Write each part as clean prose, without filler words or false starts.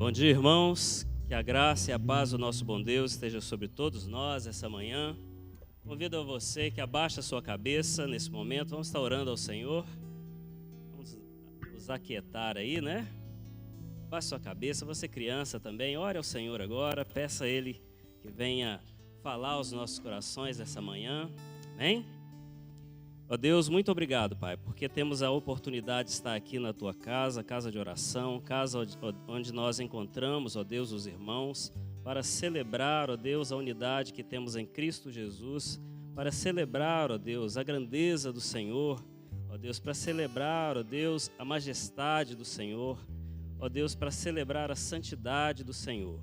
Bom dia, irmãos. Que a graça e a paz do nosso bom Deus esteja sobre todos nós essa manhã. Convido a você que abaixe a sua cabeça nesse momento. Vamos estar orando ao Senhor. Vamos nos aquietar aí, né? Abaixe sua cabeça. Você criança também, ore ao Senhor agora. Peça a Ele que venha falar aos nossos corações essa manhã. Amém? Ó Deus, muito obrigado, Pai, porque temos a oportunidade de estar aqui na Tua casa, casa de oração, casa onde nós encontramos, ó Deus, os irmãos, para celebrar, ó Deus, a unidade que temos em Cristo Jesus, para celebrar, ó Deus, a grandeza do Senhor, ó Deus, para celebrar, ó Deus, a majestade do Senhor, ó Deus, para celebrar a santidade do Senhor.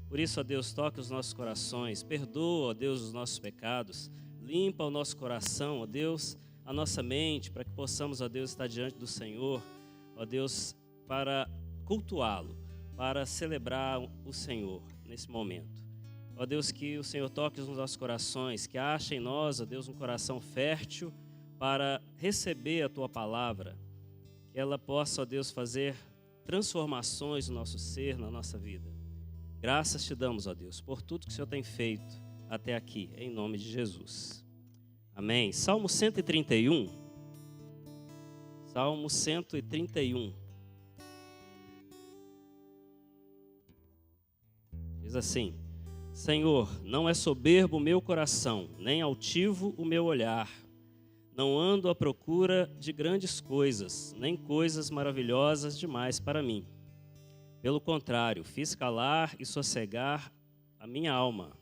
Por isso, ó Deus, toque os nossos corações, perdoa, ó Deus, os nossos pecados, limpa o nosso coração, ó Deus, a nossa mente, para que possamos, ó Deus, estar diante do Senhor, ó Deus, para cultuá-lo, para celebrar o Senhor nesse momento. Ó Deus, que o Senhor toque os nossos corações, que ache em nós, ó Deus, um coração fértil para receber a Tua palavra, que ela possa, ó Deus, fazer transformações no nosso ser, na nossa vida. Graças te damos, ó Deus, por tudo que o Senhor tem feito até aqui, em nome de Jesus. Amém. Salmo 131. Salmo 131. Diz assim: Senhor, não é soberbo o meu coração, nem altivo o meu olhar. Não ando à procura de grandes coisas, nem coisas maravilhosas demais para mim. Pelo contrário, fiz calar e sossegar a minha alma.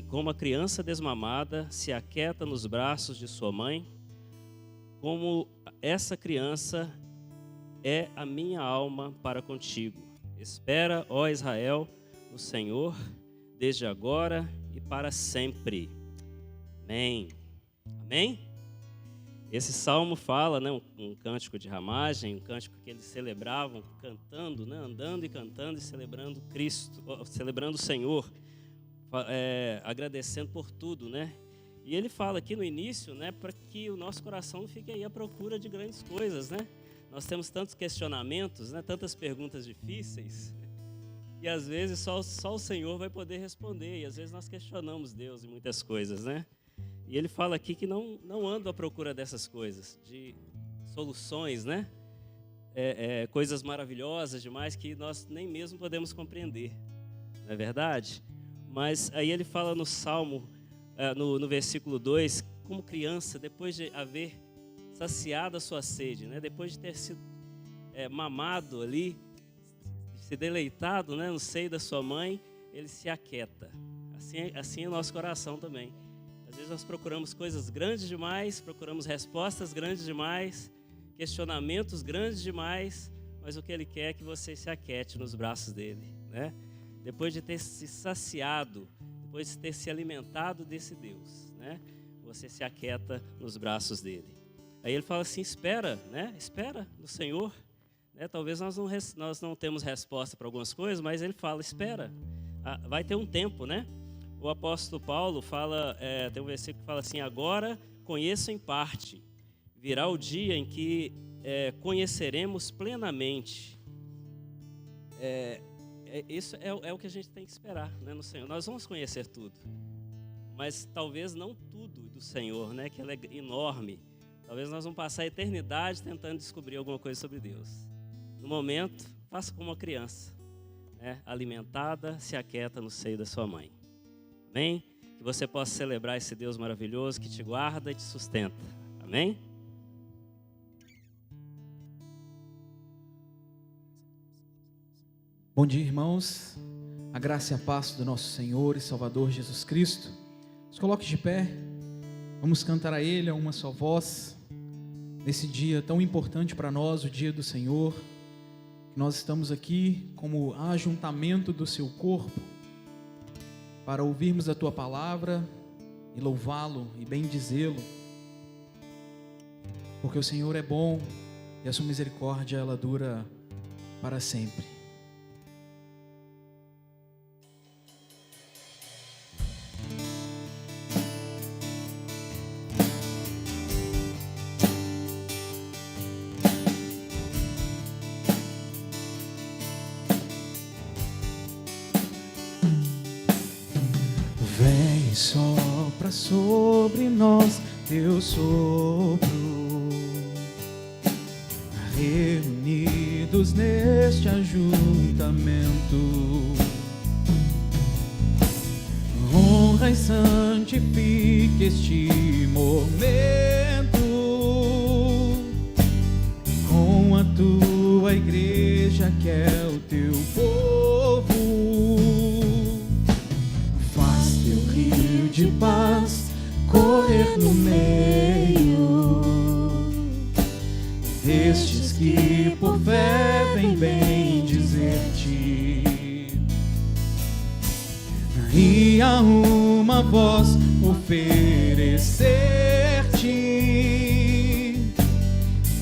Como a criança desmamada se aquieta nos braços de sua mãe, como essa criança é a minha alma para contigo. Espera, ó Israel, no Senhor, desde agora e para sempre. Amém. Amém? Esse salmo fala, né, um cântico de ramagem, um cântico que eles celebravam cantando, né, andando e cantando e celebrando Cristo, celebrando o Senhor. Agradecendo por tudo, né? E ele fala aqui no início, né, para que o nosso coração não fique aí à procura de grandes coisas, né? Nós temos tantos questionamentos, né, tantas perguntas difíceis, e às vezes só o Senhor vai poder responder, e às vezes nós questionamos Deus em muitas coisas, né? E ele fala aqui que não ando à procura dessas coisas, de soluções, né? Coisas maravilhosas demais que nós nem mesmo podemos compreender, não é verdade? Mas aí ele fala no Salmo, no versículo 2, como criança, depois de haver saciado a sua sede, né? Depois de ter sido mamado ali, se deleitado, né, no seio da sua mãe, ele se aquieta. Assim é o nosso coração também. Às vezes nós procuramos coisas grandes demais, procuramos respostas grandes demais, questionamentos grandes demais, mas o que ele quer é que você se aquiete nos braços dele, né? Depois de ter se saciado, depois de ter se alimentado desse Deus, né? Você se aquieta nos braços dele. Aí ele fala assim, espera, né? Espera no Senhor. Né? Talvez nós não temos resposta para algumas coisas, mas ele fala, espera. Vai ter um tempo, né? O apóstolo Paulo fala, tem um versículo que fala assim, agora conheço em parte. Virá o dia em que conheceremos plenamente. Isso é o que a gente tem que esperar, né, no Senhor. Nós vamos conhecer tudo, mas talvez não tudo do Senhor, né, que ela é enorme. Talvez nós vamos passar a eternidade tentando descobrir alguma coisa sobre Deus. No momento, faça como uma criança, né, alimentada, se aquieta no seio da sua mãe. Amém? Que você possa celebrar esse Deus maravilhoso que te guarda e te sustenta. Amém? Bom dia, irmãos. A graça e a paz do nosso Senhor e Salvador Jesus Cristo. Se coloque de pé. Vamos cantar a Ele a uma só voz. Nesse dia tão importante para nós, o dia do Senhor. Que nós estamos aqui como ajuntamento do seu corpo para ouvirmos a Tua palavra e louvá-lo e bendizê-lo. Porque o Senhor é bom e a sua misericórdia ela dura para sempre. sopra sobre nós teu sopro, reunidos neste ajuntamento, honra e santifique este momento com a tua igreja que é o teu povo. Faz teu rio de paz correr no meio destes que por fé vem bem dizer-te, e a uma voz oferecer-te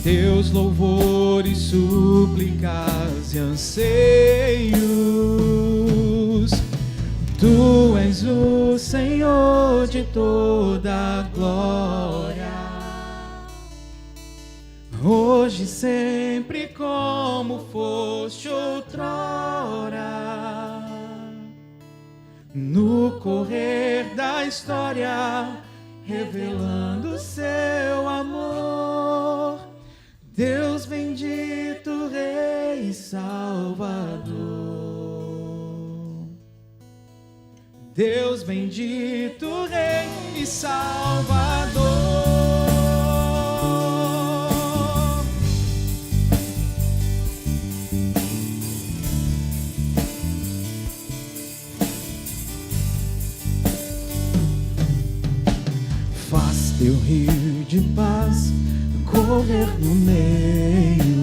teus louvores, súplicas e anseios. Tu és o Senhor de toda a glória, hoje e sempre como foste outrora. No correr da história, revelando seu amor, Deus bendito, Rei e Salvador. Deus bendito, Rei e Salvador. Faz teu rio de paz correr no meio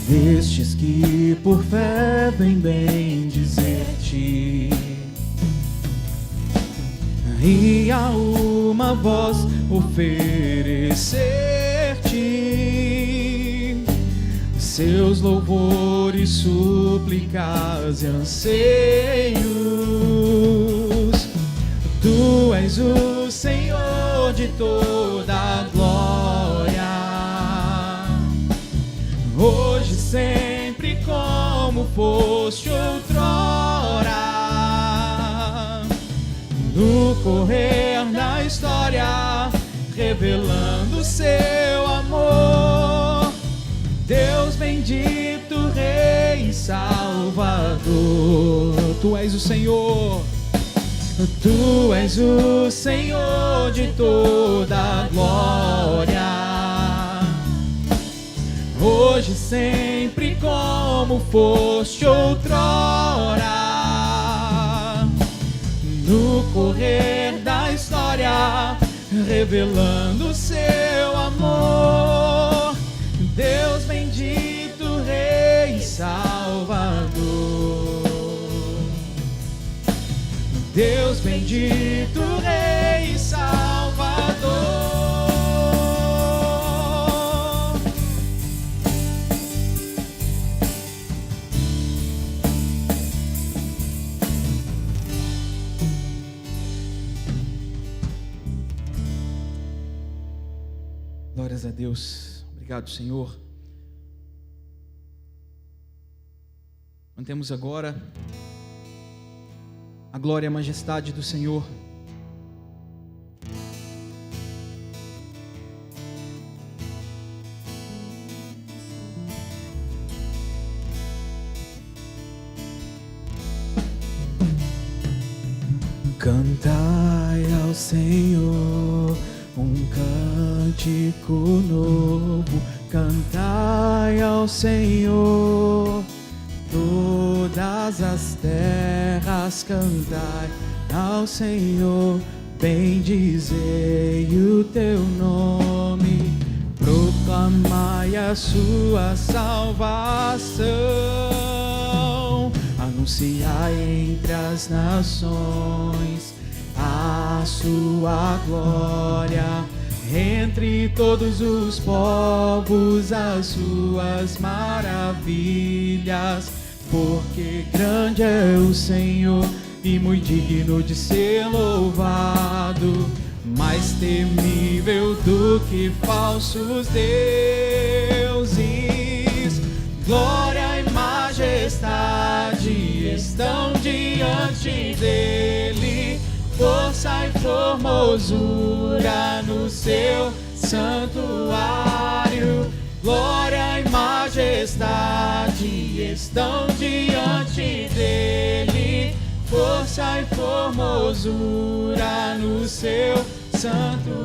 destes que por fé vem bem dizer-te, e a uma voz oferecer-te seus louvores, súplicas e anseios. Tu és o Senhor de toda a glória, hoje sempre como foste outrora. No correr da história, revelando seu amor, Deus bendito, Rei e Salvador. Tu és o Senhor. Tu és o Senhor de toda a glória, hoje sempre como foste outrora. No correr da história, revelando seu amor, Deus bendito, Rei e Salvador. Deus bendito, Rei e Salvador. Glórias a Deus. Obrigado, Senhor. Mantemos agora a glória e a majestade do Senhor. Cantai ao Senhor um cântico novo, cantai ao Senhor todas as terras, cantai ao Senhor, bendizei o teu nome, proclamai a sua salvação, anunciai entre as nações a sua glória, entre todos os povos as suas maravilhas. Porque grande é o Senhor e muito digno de ser louvado, mais temível do que falsos deuses. Glória e majestade estão diante dele. força e formosura no seu santuário. Glória e majestade estão diante dele, força e formosura no seu santuário.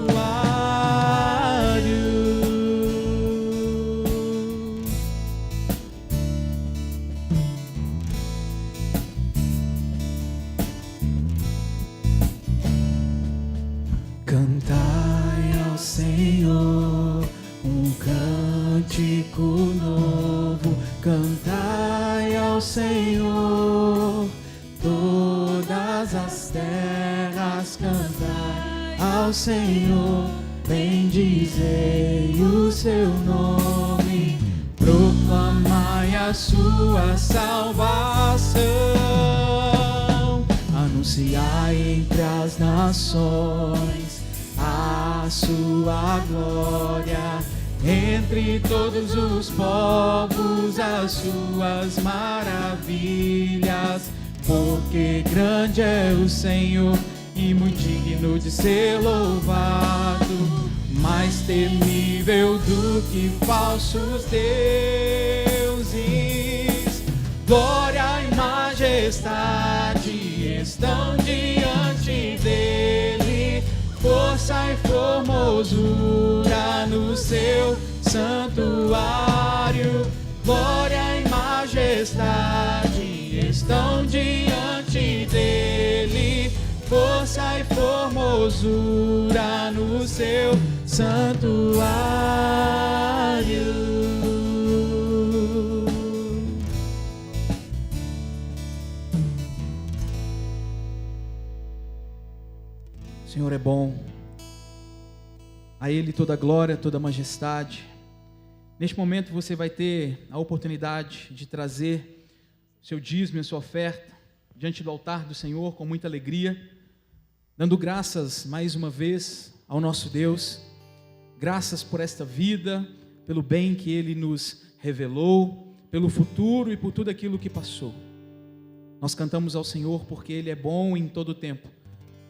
Cantai ao Senhor um cântico novo, cantai ao Senhor todas as terras, cantai ao Senhor, bendizei o seu nome, proclamai a sua salvação, anunciai entre as nações a sua glória, entre todos os povos as suas maravilhas, porque grande é o Senhor e muito digno de ser louvado, mais temível do que falsos deuses. Glória e majestade estão diante dele, força e formosura no seu santuário. Glória e majestade estão diante dele, força e formosura no seu santuário. O Senhor é bom, a Ele toda glória, toda majestade. Neste momento você vai ter a oportunidade de trazer seu dízimo e a sua oferta diante do altar do Senhor com muita alegria, dando graças mais uma vez ao nosso Deus, graças por esta vida, pelo bem que Ele nos revelou, pelo futuro e por tudo aquilo que passou. Nós cantamos ao Senhor porque Ele é bom em todo o tempo,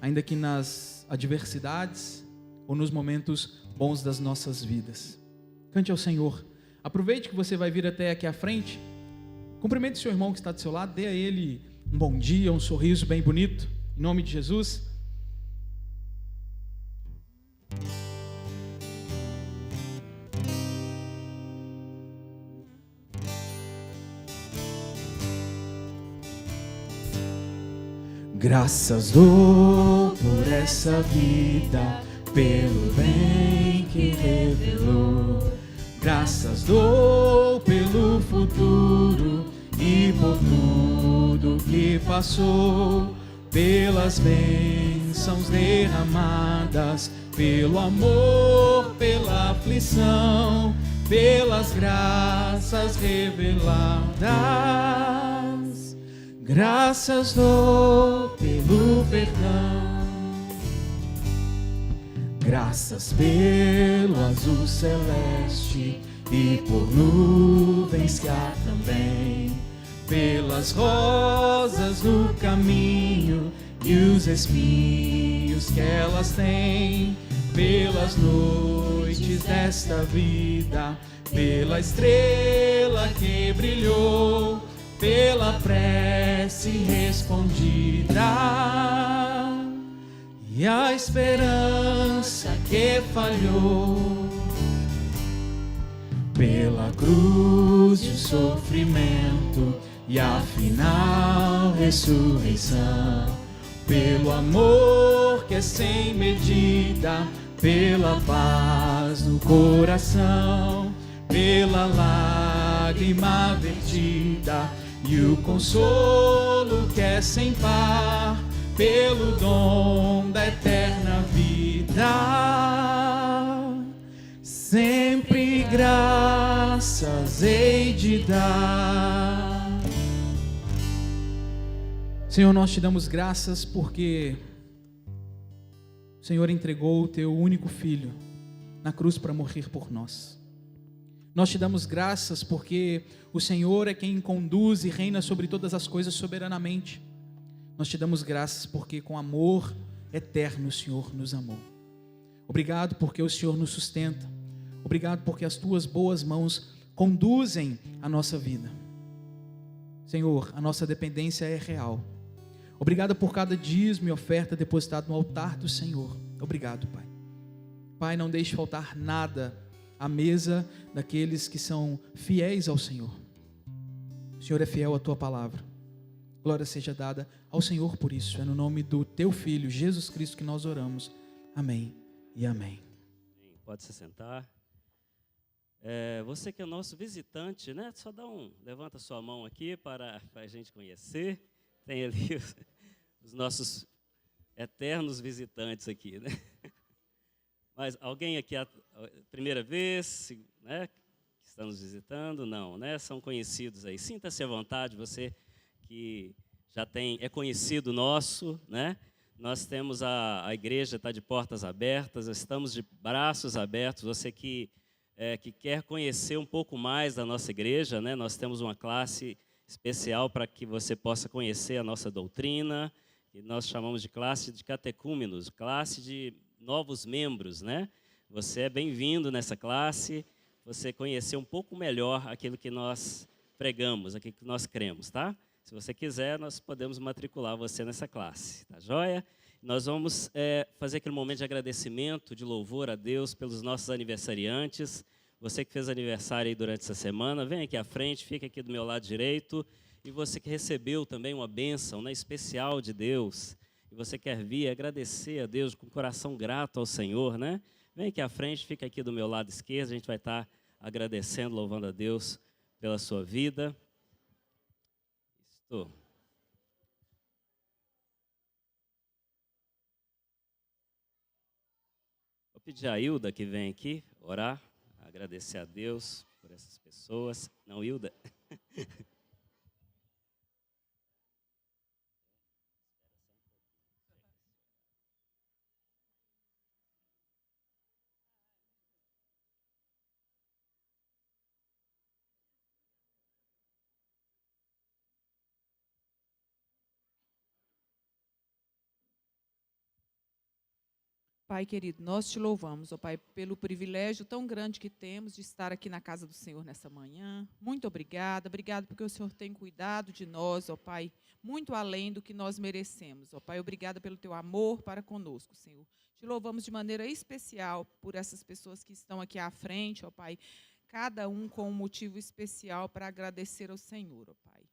ainda que nas adversidades ou nos momentos bons das nossas vidas. Cante ao Senhor. Aproveite que você vai vir até aqui à frente, cumprimente o seu irmão que está do seu lado, dê a ele um bom dia, um sorriso bem bonito, em nome de Jesus. Graças dou por essa vida, pelo bem que revelou. Graças dou pelo futuro e por tudo que passou, pelas bênçãos derramadas, pelo amor, pela aflição, pelas graças reveladas. Graças dou pelo perdão, graças pelo azul celeste e por nuvens que há também, pelas rosas do caminho e os espinhos que elas têm, pelas noites desta vida, pela estrela que brilhou, pela prece respondida e a esperança que falhou, pela cruz e o sofrimento e a final ressurreição, pelo amor que é sem medida, pela paz no coração, pela lágrima vertida e o consolo que é sem par, pelo dom da eterna vida. Sempre graças hei de dar. Senhor, nós te damos graças porque o Senhor entregou o teu único filho na cruz para morrer por nós. Nós te damos graças porque o Senhor é quem conduz e reina sobre todas as coisas soberanamente. Nós te damos graças porque com amor eterno o Senhor nos amou. Obrigado porque o Senhor nos sustenta. Obrigado porque as tuas boas mãos conduzem a nossa vida. Senhor, a nossa dependência é real. Obrigado por cada dízimo e oferta depositado no altar do Senhor. Obrigado, Pai. Pai, não deixe faltar nada à mesa daqueles que são fiéis ao Senhor. O Senhor é fiel à tua palavra. Glória seja dada ao Senhor por isso. É no nome do teu Filho, Jesus Cristo, que nós oramos. Amém e amém. Pode se sentar. Você que é o nosso visitante, né? Só levanta sua mão aqui para a gente conhecer. Tem ali os nossos eternos visitantes aqui, né? Mas alguém aqui a primeira vez, né, que está nos visitando? Não, né? São conhecidos aí. Sinta-se à vontade, você que já é conhecido nosso, né? Nós temos a igreja está de portas abertas, estamos de braços abertos. Você que quer conhecer um pouco mais da nossa igreja, né? Nós temos uma classe especial para que você possa conhecer a nossa doutrina, que nós chamamos de classe de catecúmenos, classe de novos membros, né? Você é bem-vindo nessa classe, você conhecer um pouco melhor aquilo que nós pregamos, aquilo que nós cremos, tá? Se você quiser, nós podemos matricular você nessa classe, tá joia? Nós vamos fazer aquele momento de agradecimento, de louvor a Deus pelos nossos aniversariantes. Você que fez aniversário aí durante essa semana, vem aqui à frente, fica aqui do meu lado direito. E você que recebeu também uma bênção, né, especial de Deus, e você quer vir agradecer a Deus com o coração grato ao Senhor, né? Vem aqui à frente, fica aqui do meu lado esquerdo, a gente vai estar agradecendo, louvando a Deus pela sua vida. Estou. Vou pedir a Hilda que vem aqui orar, agradecer a Deus por essas pessoas. Não, Hilda? Pai querido, nós te louvamos, ó Pai, pelo privilégio tão grande que temos de estar aqui na casa do Senhor nessa manhã. Muito obrigada, obrigado porque o Senhor tem cuidado de nós, ó Pai, muito além do que nós merecemos, ó Pai. Obrigada pelo teu amor para conosco, Senhor. Te louvamos de maneira especial por essas pessoas que estão aqui à frente, ó Pai, cada um com um motivo especial para agradecer ao Senhor, ó Pai.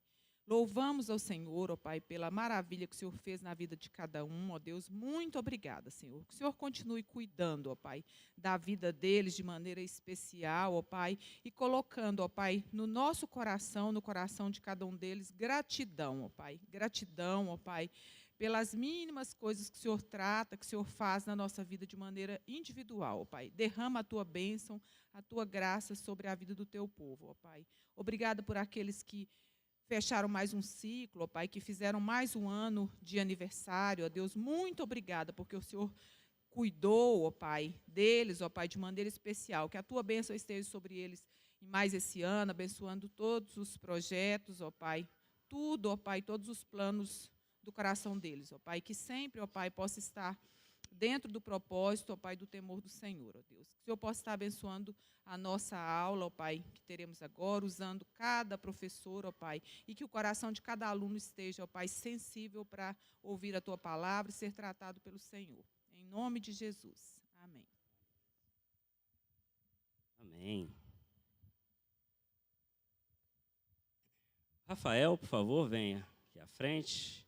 Louvamos ao Senhor, ó Pai, pela maravilha que o Senhor fez na vida de cada um, ó Deus. Muito obrigada, Senhor. Que o Senhor continue cuidando, ó Pai, da vida deles de maneira especial, ó Pai, e colocando, ó Pai, no nosso coração, no coração de cada um deles, gratidão, ó Pai. Gratidão, ó Pai, pelas mínimas coisas que o Senhor trata, que o Senhor faz na nossa vida de maneira individual, ó Pai. Derrama a tua bênção, a tua graça sobre a vida do teu povo, ó Pai. Obrigada por aqueles que fecharam mais um ciclo, ó Pai, que fizeram mais um ano de aniversário, ó Deus, muito obrigada, porque o Senhor cuidou, ó Pai, deles, ó Pai, de maneira especial, que a tua bênção esteja sobre eles em mais esse ano, abençoando todos os projetos, ó Pai, tudo, ó Pai, todos os planos do coração deles, ó Pai, que sempre, ó Pai, possa estar dentro do propósito, ó Pai, do temor do Senhor, ó Deus. Que o Senhor possa estar abençoando a nossa aula, ó Pai, que teremos agora, usando cada professor, ó Pai, e que o coração de cada aluno esteja, ó Pai, sensível para ouvir a tua palavra e ser tratado pelo Senhor. Em nome de Jesus. Amém. Amém. Rafael, por favor, venha aqui à frente.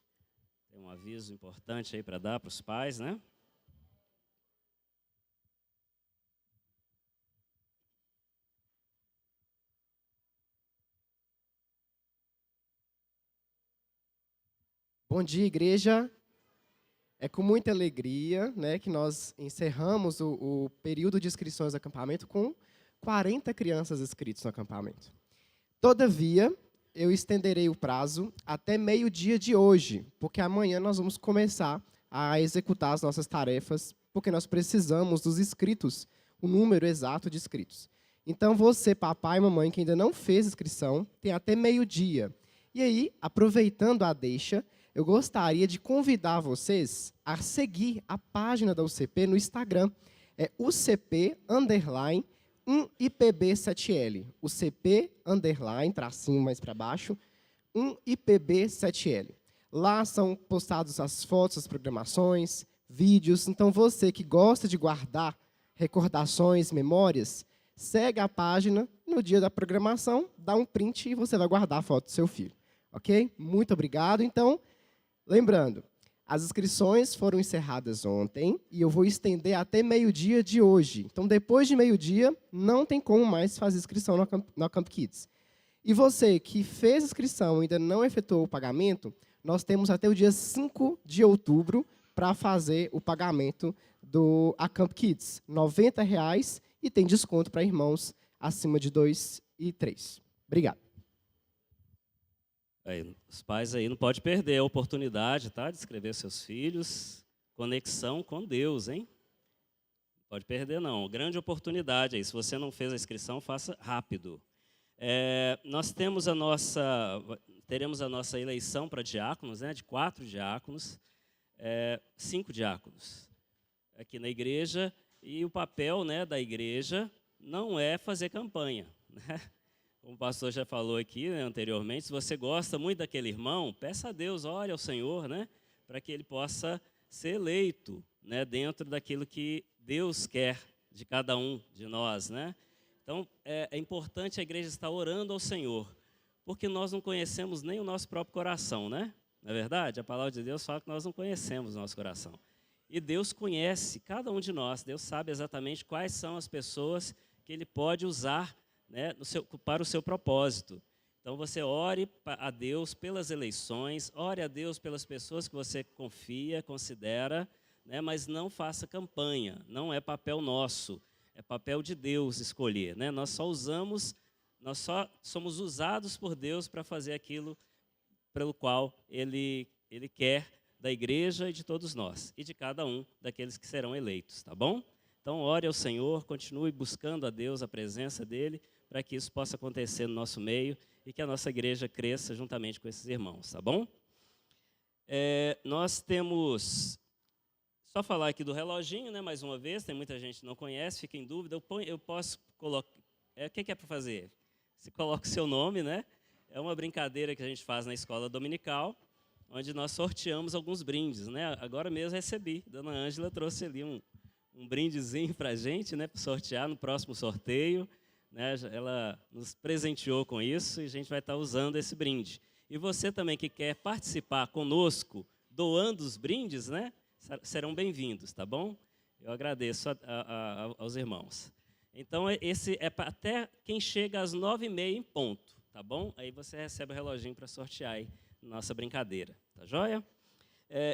Tem um aviso importante aí para dar para os pais, né? Bom dia, igreja. É com muita alegria, né, que nós encerramos o período de inscrições do acampamento com 40 crianças inscritas no acampamento. Todavia, eu estenderei o prazo até meio-dia de hoje, porque amanhã nós vamos começar a executar as nossas tarefas, porque nós precisamos dos inscritos, o número exato de inscritos. Então, você, papai e mamãe, que ainda não fez inscrição, tem até meio-dia. E aí, aproveitando a deixa, eu gostaria de convidar vocês a seguir a página da UCP no Instagram. É UCP_1IPB7L. UCP_, tracinho mais para baixo, 1IPB7L. Lá são postadas as fotos, as programações, vídeos. Então, você que gosta de guardar recordações, memórias, segue a página, no dia da programação, dá um print e você vai guardar a foto do seu filho. Ok? Muito obrigado. Então, lembrando, as inscrições foram encerradas ontem e eu vou estender até meio-dia de hoje. Então, depois de meio-dia, não tem como mais fazer inscrição na Camp Kids. E você que fez inscrição e ainda não efetuou o pagamento, nós temos até o dia 5 de outubro para fazer o pagamento do Camp Kids. R$ 90 e tem desconto para irmãos acima de 2 e 3. Obrigado. Os pais aí não podem perder a oportunidade, tá, de inscrever seus filhos. Conexão com Deus, hein? Não pode perder, não. Grande oportunidade aí. Se você não fez a inscrição, faça rápido. Nós teremos a nossa eleição para diáconos, né, de 4 diáconos, 5 diáconos aqui na igreja, e o papel, né, da igreja não é fazer campanha, né? Como o pastor já falou aqui, né, anteriormente, se você gosta muito daquele irmão, peça a Deus, ore ao Senhor, né, para que ele possa ser eleito, né, dentro daquilo que Deus quer de cada um de nós, né? Então, é importante a igreja estar orando ao Senhor, porque nós não conhecemos nem o nosso próprio coração, né? Não é verdade? A palavra de Deus fala que nós não conhecemos o nosso coração. E Deus conhece cada um de nós, Deus sabe exatamente quais são as pessoas que Ele pode usar, né, para o seu propósito. Então, você ore a Deus pelas eleições, ore a Deus pelas pessoas que você confia, considera, né, mas não faça campanha, não é papel nosso, é papel de Deus escolher, né? Nós só somos usados por Deus para fazer aquilo pelo qual Ele quer da igreja e de todos nós, e de cada um daqueles que serão eleitos, tá bom? Então, ore ao Senhor, continue buscando a Deus, a presença dEle, para que isso possa acontecer no nosso meio e que a nossa igreja cresça juntamente com esses irmãos, tá bom? Nós temos... Só falar aqui do reloginho, né, mais uma vez, tem muita gente que não conhece, fica em dúvida, eu posso colocar... O que é para fazer? Você coloca o seu nome, né? É uma brincadeira que a gente faz na escola dominical, onde nós sorteamos alguns brindes, né? Agora mesmo recebi, Dona Ângela trouxe ali um brindezinho para a gente, né, para sortear no próximo sorteio, né? Ela nos presenteou com isso e a gente vai estar usando esse brinde. E você também que quer participar conosco, doando os brindes, né, serão bem-vindos, tá bom? Eu agradeço aos irmãos. Então, esse é para até quem chega às 9h30 em ponto, tá bom? Aí você recebe o reloginho para sortear aí nossa brincadeira, tá joia?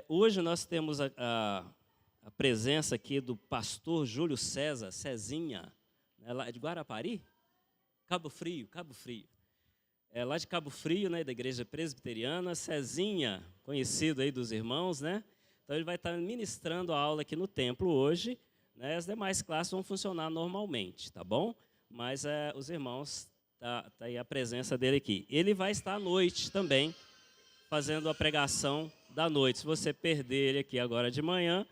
Hoje nós temos a presença aqui do pastor Júlio César, Cezinha, né, lá de Guarapari? Cabo Frio. Lá de Cabo Frio, né, da Igreja Presbiteriana, Cezinha, conhecido aí dos irmãos, né? Então, ele vai estar ministrando a aula aqui no templo hoje, né? As demais classes vão funcionar normalmente, tá bom? Mas os irmãos, tá aí a presença dele aqui. Ele vai estar à noite também, fazendo a pregação da noite. Se você perder ele aqui agora de manhã,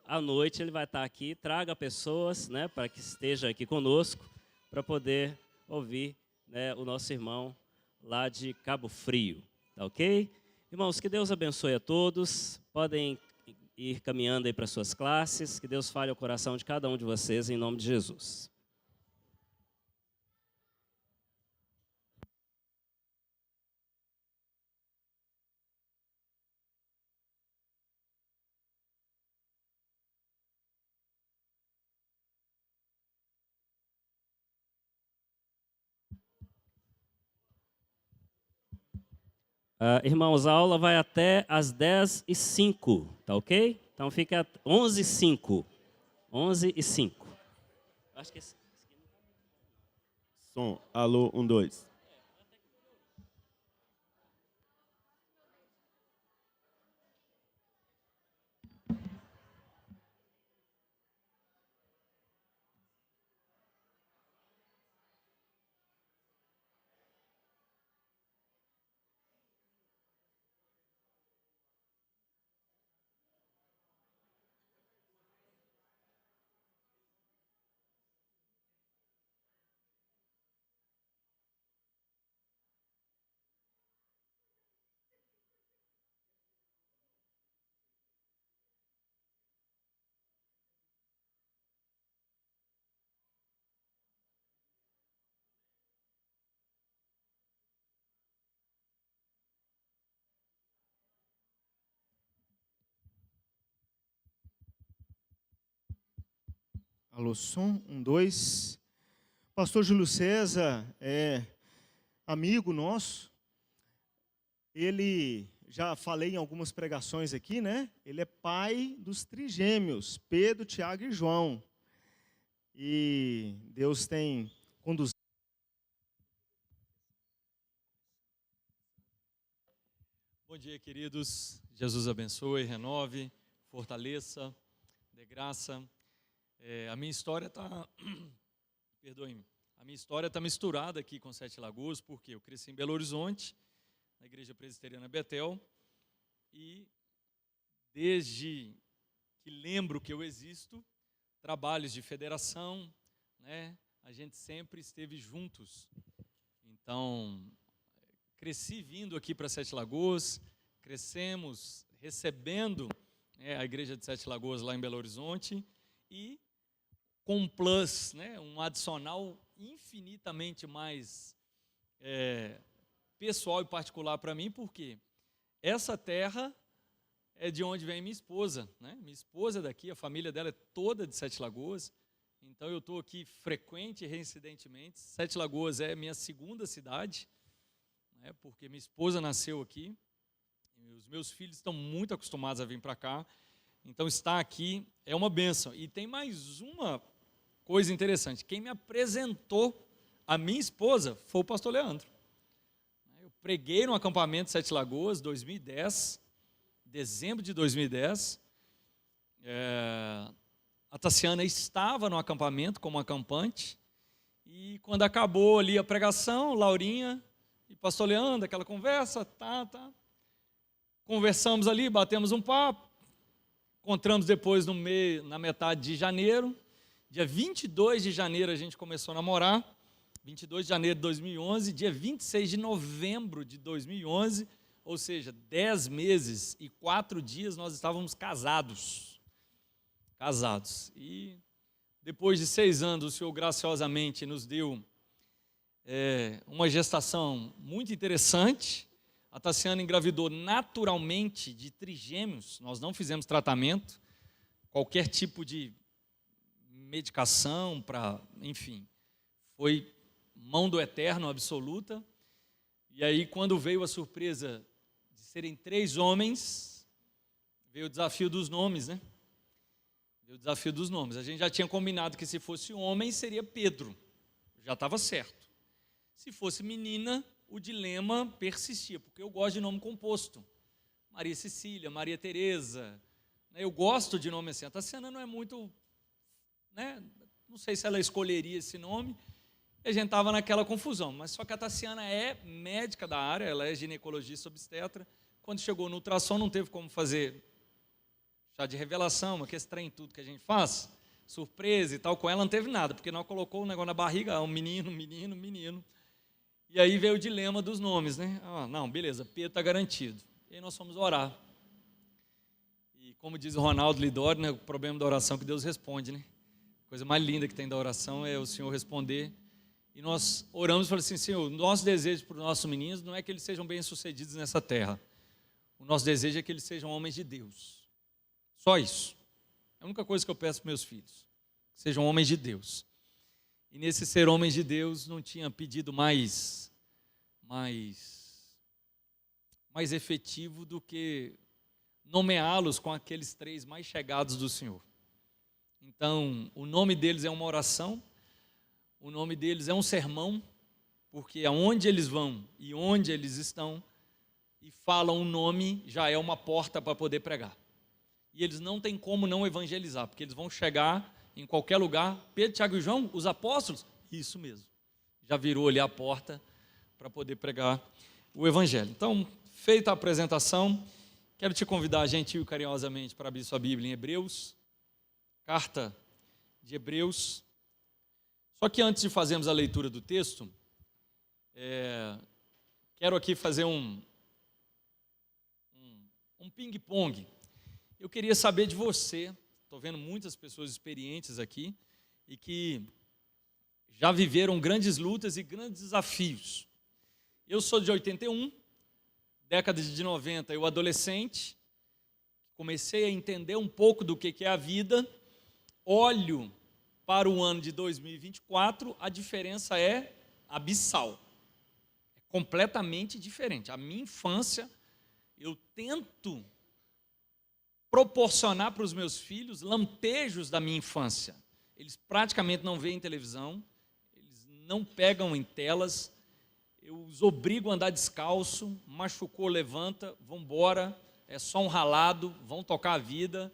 à noite ele vai estar aqui, traga pessoas, né, para que esteja aqui conosco, para poder ouvir, né, o nosso irmão lá de Cabo Frio, tá ok? Irmãos, que Deus abençoe a todos, podem ir caminhando aí para suas classes, que Deus fale ao coração de cada um de vocês, em nome de Jesus. Irmãos, a aula vai até às 10h05, tá ok? Então fica 11h05. 11h05. Acho que esse... Som, alô, 1, 2. Alô, som, 1, 2. Pastor Júlio César é amigo nosso. Ele, já falei em algumas pregações aqui, né? Ele é pai dos trigêmeos, Pedro, Tiago e João. E Deus tem conduzido. Bom dia, queridos. Jesus abençoe, renove, fortaleça, dê graça. A minha história está, perdoe-me, a minha história está misturada aqui com Sete Lagoas, porque eu cresci em Belo Horizonte, na Igreja Presbiteriana Betel, e desde que lembro que eu existo, trabalhos de federação, né, a gente sempre esteve juntos. Então, cresci vindo aqui para Sete Lagoas, crescemos recebendo a Igreja de Sete Lagoas lá em Belo Horizonte, e com um plus, né, um adicional infinitamente mais pessoal e particular para mim, porque essa terra é de onde vem minha esposa, né? Minha esposa é daqui, a família dela é toda de Sete Lagoas, então eu estou aqui frequente e reincidentemente. Sete Lagoas é minha segunda cidade, né, porque minha esposa nasceu aqui, e os meus filhos estão muito acostumados a vir para cá, então estar aqui é uma bênção. E tem mais uma coisa interessante, quem me apresentou a minha esposa foi o pastor Leandro. Eu preguei no acampamento de Sete Lagoas, 2010, dezembro de 2010, a Tassiana estava no acampamento como acampante, e quando acabou ali a pregação, Laurinha e pastor Leandro, aquela conversa, conversamos ali, batemos um papo, encontramos depois na metade de janeiro, dia 22 de janeiro a gente começou a namorar, 22 de janeiro de 2011, dia 26 de novembro de 2011, ou seja, 10 meses e 4 dias nós estávamos casados. E depois de 6 anos, o Senhor graciosamente nos deu uma gestação muito interessante. A Tassiana engravidou naturalmente de trigêmeos, nós não fizemos tratamento, qualquer tipo de medicação enfim, foi mão do eterno absoluta. E aí, quando veio a surpresa de serem 3 homens, veio o desafio dos nomes, né? Veio o desafio dos nomes. A gente já tinha combinado que se fosse homem, seria Pedro. Já estava certo. Se fosse menina, o dilema persistia, porque eu gosto de nome composto. Maria Cecília, Maria Tereza. Eu gosto de nome assim. A Tassiana não é muito, né? Não sei se ela escolheria esse nome. E a gente estava naquela confusão, mas só que a Tassiana é médica da área, ela é ginecologista obstetra. Quando chegou no ultrassom, não teve como fazer chá de revelação, aquele trem tudo que a gente faz, surpresa e tal, com ela não teve nada, porque nós colocou o negócio na barriga, um menino. E aí veio o dilema dos nomes, né? Não, beleza, Pedro está garantido. E aí nós fomos orar. E como diz o Ronaldo Lidori, né, o problema da oração é que Deus responde, né? A coisa mais linda que tem da oração é o Senhor responder. E nós oramos e falamos assim: Senhor, o nosso desejo para os nossos meninos não é que eles sejam bem-sucedidos nessa terra. O nosso desejo é que eles sejam homens de Deus. Só isso. É a única coisa que eu peço para meus filhos. Que sejam homens de Deus. E nesse ser homens de Deus não tinha pedido mais efetivo do que nomeá-los com aqueles 3 mais chegados do Senhor. Então, o nome deles é uma oração. O nome deles é um sermão, porque aonde eles vão e onde eles estão e falam um nome, já é uma porta para poder pregar. E eles não têm como não evangelizar, porque eles vão chegar em qualquer lugar. Pedro, Tiago e João, os apóstolos, isso mesmo. Já virou ali a porta para poder pregar o evangelho. Então, feita a apresentação, quero te convidar gentil e carinhosamente para abrir sua Bíblia em Hebreus, carta de Hebreus. Só que antes de fazermos a leitura do texto, quero aqui fazer um ping-pong. Eu queria saber de você, estou vendo muitas pessoas experientes aqui, e que já viveram grandes lutas e grandes desafios. Eu sou de 81, década de 90, eu adolescente, comecei a entender um pouco do que é a vida, olho para o ano de 2024, a diferença é abissal. É completamente diferente. A minha infância, eu tento proporcionar para os meus filhos lampejos da minha infância. Eles praticamente não veem televisão, eles não pegam em telas, eu os obrigo a andar descalço, machucou, levanta, vão embora, é só um ralado, vão tocar a vida.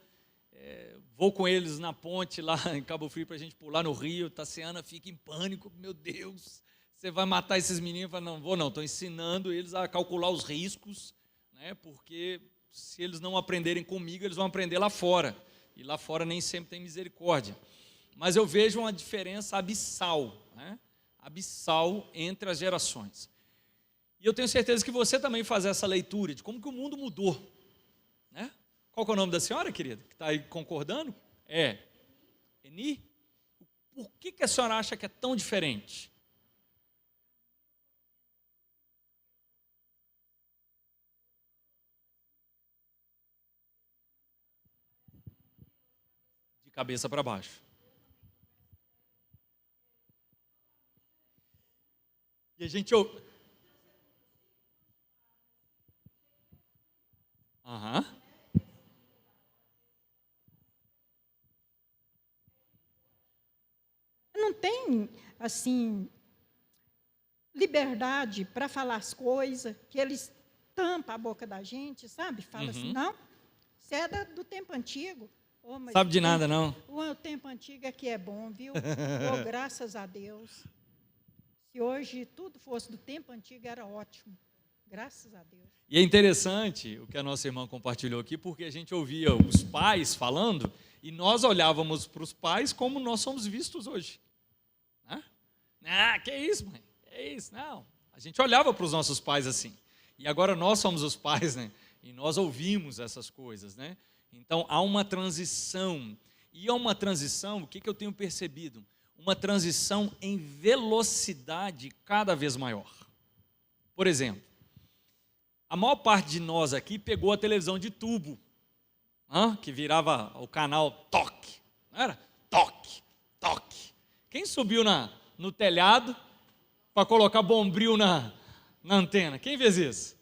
Vou com eles na ponte lá em Cabo Frio para a gente pular no rio. Tassiana fica em pânico, meu Deus, você vai matar esses meninos? Eu falo, não vou não, estou ensinando eles a calcular os riscos, né, porque se eles não aprenderem comigo, eles vão aprender lá fora, e lá fora nem sempre tem misericórdia. Mas eu vejo uma diferença abissal, né, abissal entre as gerações. E eu tenho certeza que você também faz essa leitura de como que o mundo mudou, né? Qual que é o nome da senhora, querida, que está aí concordando? Eni? Por que a senhora acha que é tão diferente? De cabeça para baixo. E a gente ouve. Não tem, assim, liberdade para falar as coisas, que eles tampam a boca da gente, sabe? Fala assim, não, isso é do tempo antigo. Oh, mas Sabe de nada, não? O tempo antigo é que é bom, viu? Oh, graças a Deus. Se hoje tudo fosse do tempo antigo, era ótimo. Graças a Deus. E é interessante o que a nossa irmã compartilhou aqui, porque a gente ouvia os pais falando e nós olhávamos para os pais como nós somos vistos hoje. Que isso, mãe? É isso? Não. A gente olhava para os nossos pais assim. E agora nós somos os pais, né? E nós ouvimos essas coisas, né? Então, há uma transição. E é uma transição, o que eu tenho percebido? Uma transição em velocidade cada vez maior. Por exemplo, a maior parte de nós aqui pegou a televisão de tubo, que virava o canal toque, não era? Toque, toque. Quem subiu no telhado para colocar bombril na antena? Quem fez isso?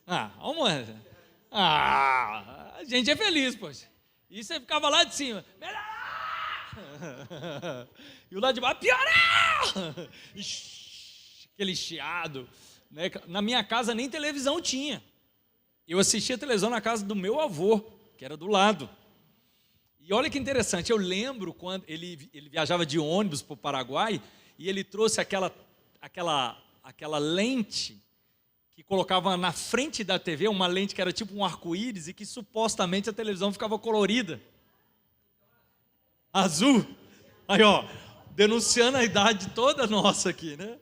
A gente é feliz, poxa. E você ficava lá de cima, melhorar! E o lado de baixo, piorar! Aquele chiado, né? Na minha casa nem televisão tinha. Eu assistia televisão na casa do meu avô, que era do lado. E olha que interessante, eu lembro quando ele viajava de ônibus para o Paraguai e ele trouxe aquela lente que colocava na frente da TV, uma lente que era tipo um arco-íris e que supostamente a televisão ficava colorida. Azul. Aí, ó, denunciando a idade toda nossa aqui, né?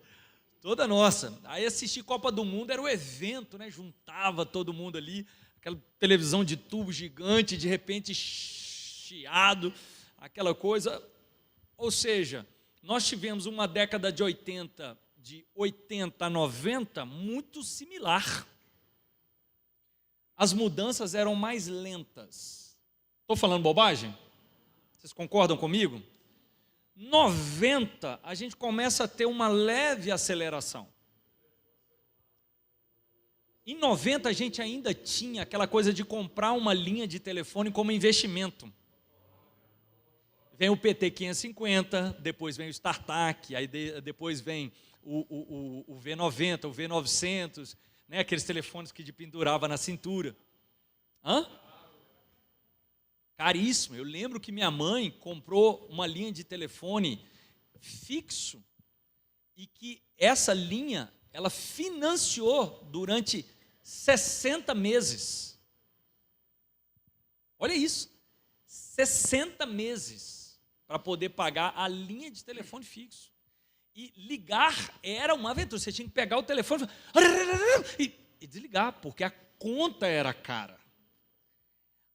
Toda nossa. Aí assistir Copa do Mundo era o evento, né? Juntava todo mundo ali, aquela televisão de tubo gigante, de repente chiado, aquela coisa. Ou seja, nós tivemos uma década de 80 a 90 muito similar. As mudanças eram mais lentas. Estou falando bobagem? Vocês concordam comigo? 90, a gente começa a ter uma leve aceleração. Em 90, a gente ainda tinha aquela coisa de comprar uma linha de telefone como investimento. Vem o PT 550, depois vem o StarTAC, aí depois vem o V90, o V900, né, aqueles telefones que pendurava na cintura. Caríssimo. Eu lembro que minha mãe comprou uma linha de telefone fixo e que essa linha, ela financiou durante 60 meses. Olha isso, 60 meses para poder pagar a linha de telefone fixo. E ligar era uma aventura, você tinha que pegar o telefone e desligar, porque a conta era cara.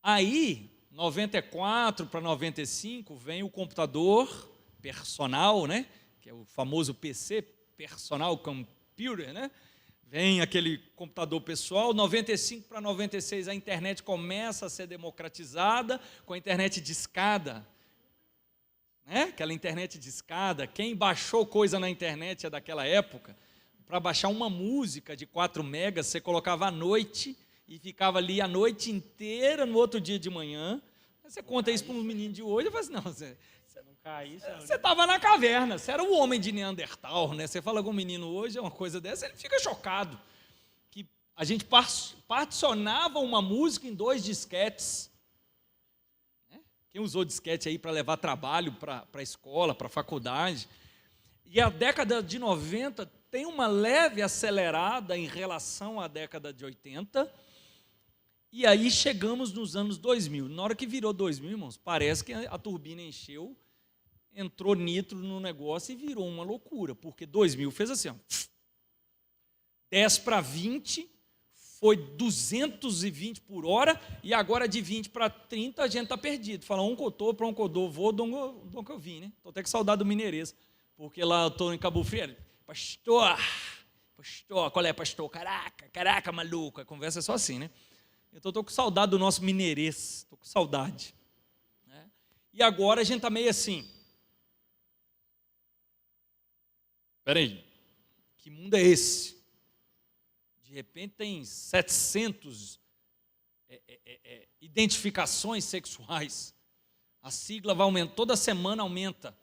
Aí, 94 para 95, vem o computador personal, né? Que é o famoso PC, Personal Computer, né? Vem aquele computador pessoal. 95 para 96, a internet começa a ser democratizada com a internet discada. né? Aquela internet de escada. Quem baixou coisa na internet é daquela época. Para baixar uma música de 4 megas, você colocava à noite e ficava ali a noite inteira no outro dia de manhã. Você conta isso para um menino de hoje e fala assim, não, você estava na caverna, você era o homem de Neandertal, né? Você fala com um menino hoje, é uma coisa dessa, ele fica chocado. Que a gente particionava uma música em 2 disquetes. Né? Quem usou disquete aí para levar trabalho para a escola, para a faculdade. E a década de 90 tem uma leve acelerada em relação à década de 80, e aí chegamos nos anos 2000. Na hora que virou 2000, irmãos, parece que a turbina encheu, entrou nitro no negócio e virou uma loucura, porque 2000 fez assim, ó, 10 para 20, foi 220 por hora, e agora de 20 para 30 a gente está perdido. Fala um cotô, para um codô, vou, dom que eu vim, né? Estou até com saudade do Mineirês, porque lá eu estou em Cabo Frio, pastor, qual é, pastor? Caraca, maluco, a conversa é só assim, né? Então, estou com saudade do nosso Mineirês, estou com saudade. Né? E agora a gente está meio assim. Espera aí, que mundo é esse? De repente tem 700 identificações sexuais. A sigla vai aumentar, toda semana aumenta.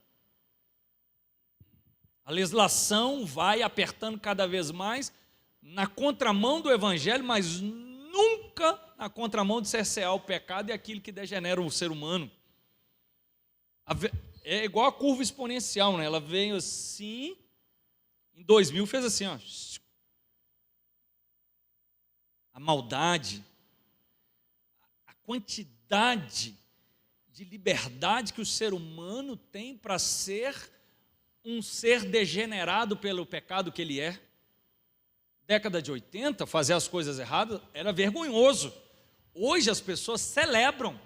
A legislação vai apertando cada vez mais na contramão do evangelho, mas nunca na contramão de cercear o pecado e aquilo que degenera o ser humano. É igual a curva exponencial, né? Ela veio assim, em 2000 fez assim, ó. A maldade, a quantidade de liberdade que o ser humano tem para ser um ser degenerado pelo pecado que ele é. Década de 80, fazer as coisas erradas era vergonhoso. Hoje as pessoas celebram.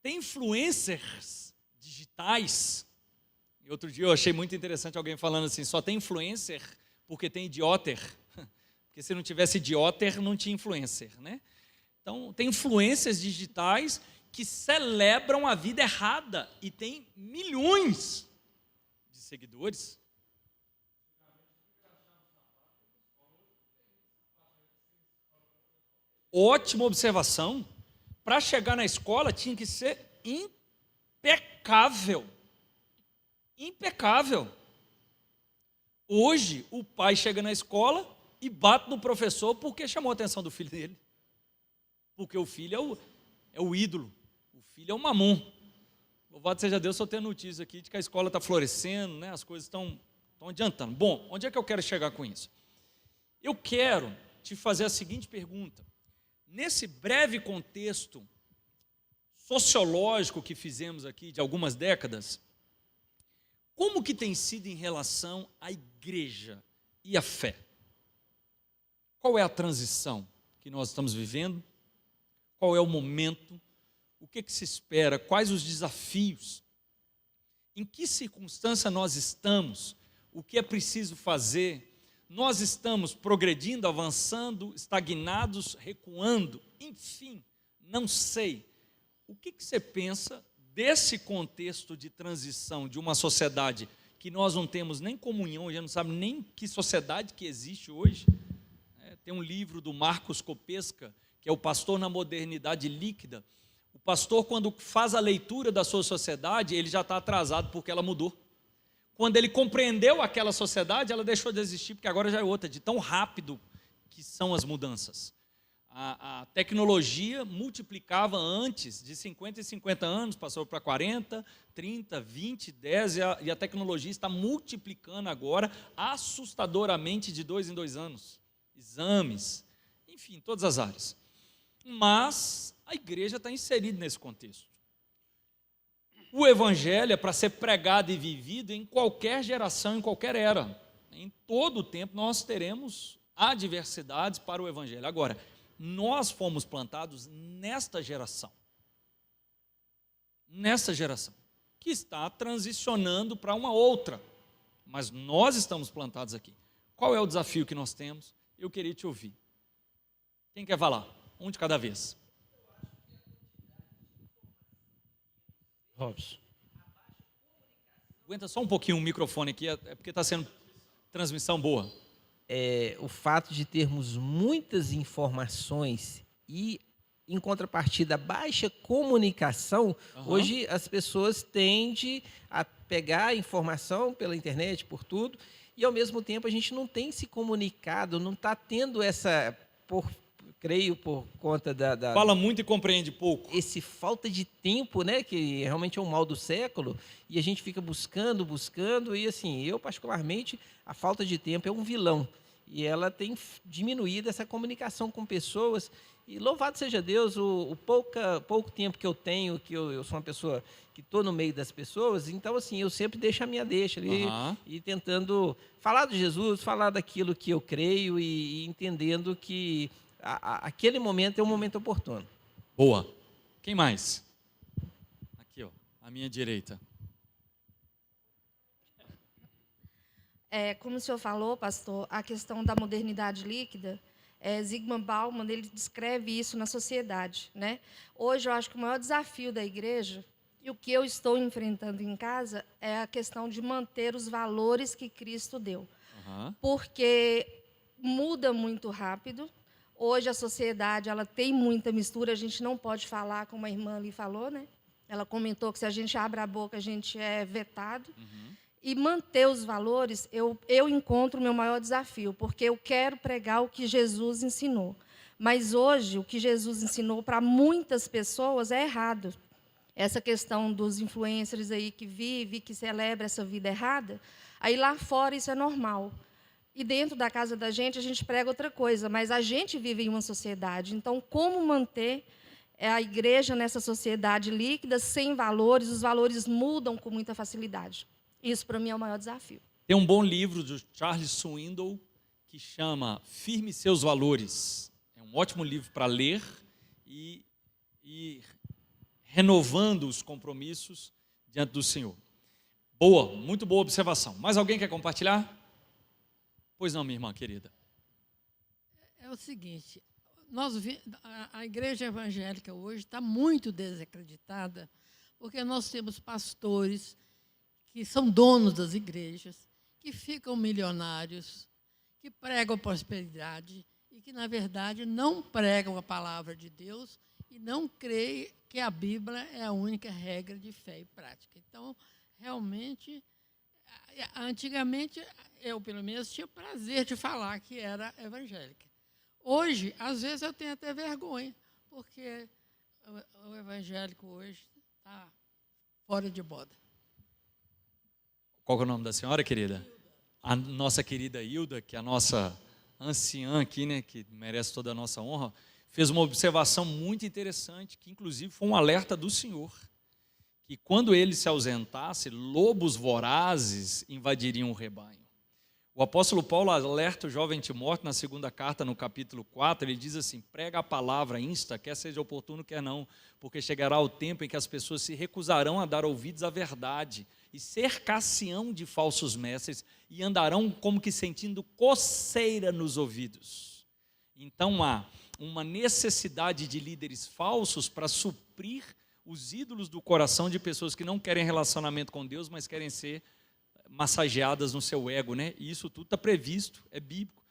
Tem influencers digitais. E outro dia eu achei muito interessante alguém falando assim, só tem influencer porque tem idioter. Porque se não tivesse idioter, não tinha influencer, né? Então, tem influências digitais que celebram a vida errada e tem milhões de seguidores. Ótima observação. Para chegar na escola tinha que ser impecável. Impecável. Hoje, o pai chega na escola e bate no professor porque chamou a atenção do filho dele. Porque o filho é o ídolo, o filho é o mamon. Louvado seja Deus, só tenho notícia aqui de que a escola está florescendo, né? As coisas estão adiantando. Bom, onde é que eu quero chegar com isso? Eu quero te fazer a seguinte pergunta. Nesse breve contexto sociológico que fizemos aqui de algumas décadas, como que tem sido em relação à igreja e à fé? Qual é a transição que nós estamos vivendo? Qual é o momento? O que se espera? Quais os desafios? Em que circunstância nós estamos? O que é preciso fazer? Nós estamos progredindo, avançando, estagnados, recuando? Enfim, não sei. O que você pensa desse contexto de transição de uma sociedade que nós não temos nem comunhão, a gente não sabe nem que sociedade que existe hoje? Tem um livro do Marcos Copesca, que é o Pastor na Modernidade Líquida. O pastor, quando faz a leitura da sua sociedade, ele já está atrasado porque ela mudou. Quando ele compreendeu aquela sociedade, ela deixou de existir, porque agora já é outra, de tão rápido que são as mudanças. A tecnologia multiplicava antes, de 50 em 50 anos, passou para 40, 30, 20, 10, e a tecnologia está multiplicando agora assustadoramente de 2 em 2 anos. Exames, enfim, todas as áreas. Mas a igreja está inserida nesse contexto. O evangelho é para ser pregado e vivido em qualquer geração, em qualquer era. Em todo o tempo nós teremos adversidades para o evangelho. Agora, nós fomos plantados nesta geração, que está transicionando para uma outra, mas nós estamos plantados aqui. Qual é o desafio que nós temos? Eu queria te ouvir. Quem quer falar? Um de cada vez. Robson. Aguenta só um pouquinho o microfone aqui, é porque está sendo transmissão boa. O fato de termos muitas informações e, em contrapartida, baixa comunicação, hoje as pessoas tendem a pegar a informação pela internet, por tudo, e, ao mesmo tempo, a gente não tem se comunicado, não está tendo essa, creio, por conta da... Fala muito e compreende pouco. Esse falta de tempo, né, que realmente é o mal do século, e a gente fica buscando, e assim, eu particularmente, a falta de tempo é um vilão, e ela tem diminuído essa comunicação com pessoas, e louvado seja Deus, o pouco tempo que eu tenho, que eu sou uma pessoa que estou no meio das pessoas, então assim, eu sempre deixo a minha deixa ali, e tentando falar de Jesus, falar daquilo que eu creio, e entendendo que aquele momento é um momento oportuno. Boa. Quem mais? Aqui, ó, à minha direita. Como o senhor falou, pastor, a questão da modernidade líquida, Zygmunt Bauman, ele descreve isso na sociedade, né? Hoje, eu acho que o maior desafio da igreja, e o que eu estou enfrentando em casa, é a questão de manter os valores que Cristo deu. Porque muda muito rápido. Hoje, a sociedade ela tem muita mistura, a gente não pode falar, como a irmã ali falou, né? Ela comentou que se a gente abre a boca, a gente é vetado. E manter os valores, eu encontro o meu maior desafio, porque eu quero pregar o que Jesus ensinou. Mas hoje, o que Jesus ensinou para muitas pessoas é errado. Essa questão dos influencers aí que vive, que celebra essa vida errada, aí lá fora isso é normal. E dentro da casa da gente, a gente prega outra coisa, mas a gente vive em uma sociedade. Então, como manter a igreja nessa sociedade líquida, sem valores? Os valores mudam com muita facilidade. Isso, para mim, é o maior desafio. Tem um bom livro do Charles Swindoll que chama Firme Seus Valores. É um ótimo livro para ler e renovando os compromissos diante do Senhor. Boa, muito boa observação. Mais alguém quer compartilhar? Pois não, minha irmã querida. É o seguinte, a igreja evangélica hoje está muito desacreditada, porque nós temos pastores que são donos das igrejas, que ficam milionários, que pregam prosperidade e que, na verdade, não pregam a palavra de Deus e não creem que a Bíblia é a única regra de fé e prática. Então, realmente, antigamente, eu, pelo menos, tinha prazer de falar que era evangélica. Hoje, às vezes, eu tenho até vergonha, porque o evangélico hoje está fora de moda. Qual é o nome da senhora, querida? A nossa querida Hilda, que é a nossa anciã aqui, né, que merece toda a nossa honra, fez uma observação muito interessante, que inclusive foi um alerta do Senhor, que quando ele se ausentasse, lobos vorazes invadiriam o rebanho. O apóstolo Paulo alerta o jovem Timóteo na segunda carta, no capítulo 4, ele diz assim: prega a palavra, insta, quer seja oportuno, quer não, porque chegará o tempo em que as pessoas se recusarão a dar ouvidos à verdade e cercar-se-ão de falsos mestres e andarão como que sentindo coceira nos ouvidos. Então há uma necessidade de líderes falsos para suprir os ídolos do coração de pessoas que não querem relacionamento com Deus, mas querem ser massageadas no seu ego, né? E isso tudo está previsto, é bíblico.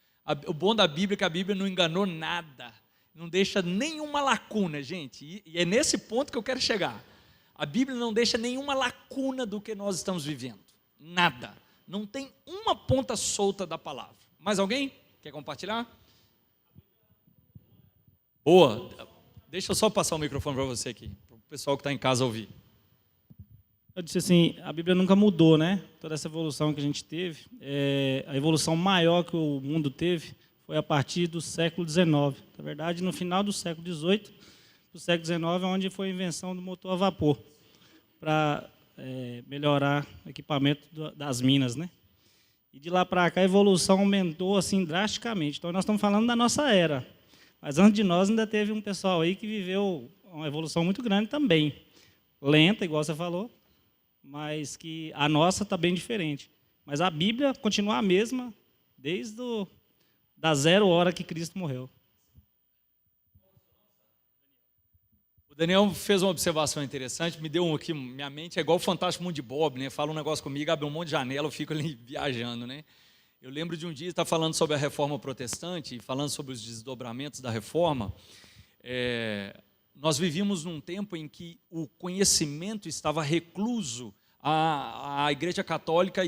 O bom da Bíblia é que a Bíblia não enganou nada, não deixa nenhuma lacuna, gente, e é nesse ponto que eu quero chegar. A Bíblia não deixa nenhuma lacuna do que nós estamos vivendo, nada, não tem uma ponta solta da palavra. Mais alguém quer compartilhar? Boa, deixa eu só passar o microfone para você aqui, para o pessoal que está em casa ouvir. Eu disse assim, a Bíblia nunca mudou, né? Toda essa evolução que a gente teve, a evolução maior que o mundo teve foi a partir do século XIX. Na verdade, no final do século XVIII, do século XIX, é onde foi a invenção do motor a vapor, para melhorar o equipamento das minas, né? E de lá para cá, a evolução aumentou assim drasticamente. Então, nós estamos falando da nossa era. Mas antes de nós, ainda teve um pessoal aí que viveu uma evolução muito grande também. Lenta, igual você falou, mas que a nossa está bem diferente. Mas a Bíblia continua a mesma desde da 0 hora que Cristo morreu. O Daniel fez uma observação interessante, me deu aqui, minha mente é igual o Fantástico Mundo de Bob, né? Fala um negócio comigo, abre um monte de janela, eu fico ali viajando, né? Eu lembro de um dia estar falando sobre a Reforma Protestante, falando sobre os desdobramentos da Reforma. Nós vivíamos num tempo em que o conhecimento estava recluso à Igreja Católica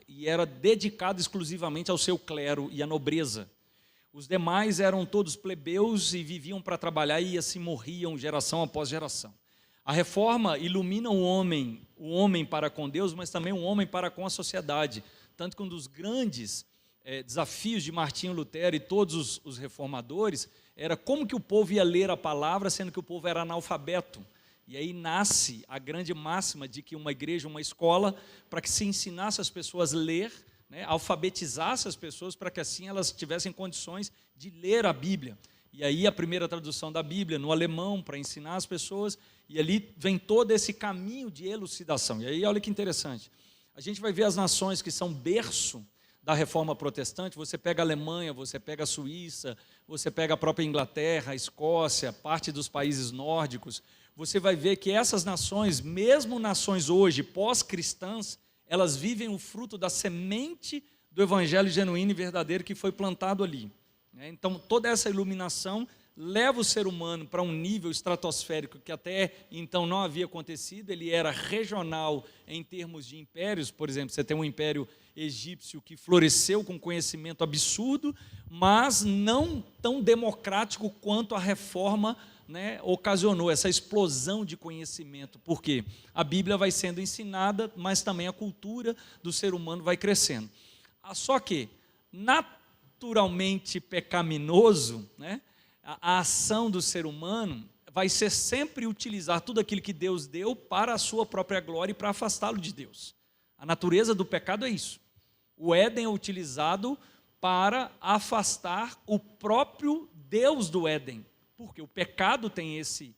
e era dedicado exclusivamente ao seu clero e à nobreza. Os demais eram todos plebeus e viviam para trabalhar e assim morriam geração após geração. A Reforma ilumina o homem para com Deus, mas também o homem para com a sociedade. Tanto que um dos grandes desafios de Martinho Lutero e todos os reformadores era como que o povo ia ler a palavra, sendo que o povo era analfabeto. E aí nasce a grande máxima de que uma igreja, uma escola, para que se ensinasse as pessoas a ler, né, alfabetizasse as pessoas para que assim elas tivessem condições de ler a Bíblia. E aí a primeira tradução da Bíblia no alemão para ensinar as pessoas, e ali vem todo esse caminho de elucidação. E aí olha que interessante, a gente vai ver as nações que são berço da Reforma Protestante, você pega a Alemanha, você pega a Suíça, você pega a própria Inglaterra, a Escócia, parte dos países nórdicos, você vai ver que essas nações, mesmo nações hoje pós-cristãs, elas vivem o fruto da semente do evangelho genuíno e verdadeiro que foi plantado ali. Então, toda essa iluminação leva o ser humano para um nível estratosférico que até então não havia acontecido. Ele era regional em termos de impérios. Por exemplo, você tem um império egípcio que floresceu com conhecimento absurdo, mas não tão democrático quanto a reforma, né, ocasionou essa explosão de conhecimento. Por quê? A Bíblia vai sendo ensinada, mas também a cultura do ser humano vai crescendo. Só que, naturalmente pecaminoso, né, a ação do ser humano vai ser sempre utilizar tudo aquilo que Deus deu para a sua própria glória e para afastá-lo de Deus. A natureza do pecado é isso. O Éden é utilizado para afastar o próprio Deus do Éden. Porque o pecado tem esse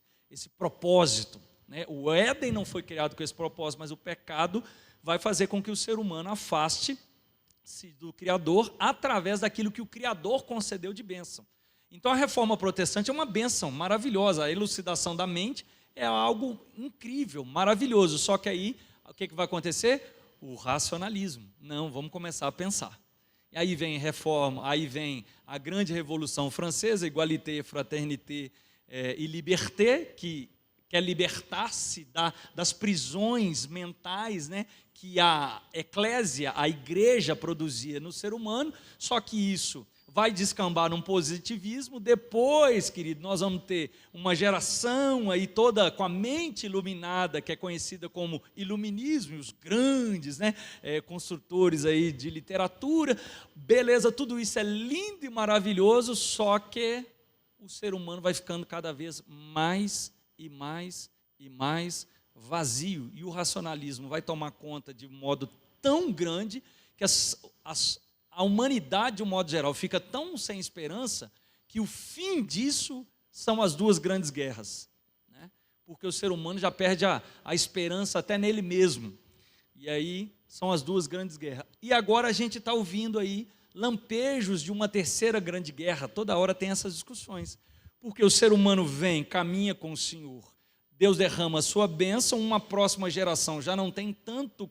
propósito, né? O Éden não foi criado com esse propósito, mas o pecado vai fazer com que o ser humano afaste-se do Criador através daquilo que o Criador concedeu de bênção. Então a Reforma Protestante é uma bênção maravilhosa, a elucidação da mente é algo incrível, maravilhoso, só que aí o que vai acontecer? O racionalismo. Não, vamos começar a pensar. E aí vem reforma, aí vem a grande Revolução Francesa, égalité, fraternité e liberté, que quer libertar-se das prisões mentais, né, que a eclésia, a igreja produzia no ser humano, só que isso vai descambar num positivismo. Depois, querido, nós vamos ter uma geração aí toda com a mente iluminada, que é conhecida como iluminismo, os grandes, né, construtores aí de literatura. Beleza, tudo isso é lindo e maravilhoso, só que o ser humano vai ficando cada vez mais e mais e mais vazio, e o racionalismo vai tomar conta de modo tão grande que a humanidade, de um modo geral, fica tão sem esperança que o fim disso são as duas grandes guerras, né? Porque o ser humano já perde a esperança até nele mesmo. E aí são as duas grandes guerras. E agora a gente está ouvindo aí lampejos de uma terceira grande guerra. Toda hora tem essas discussões. Porque o ser humano vem, caminha com o Senhor, Deus derrama a sua bênção, uma próxima geração já não tem tanto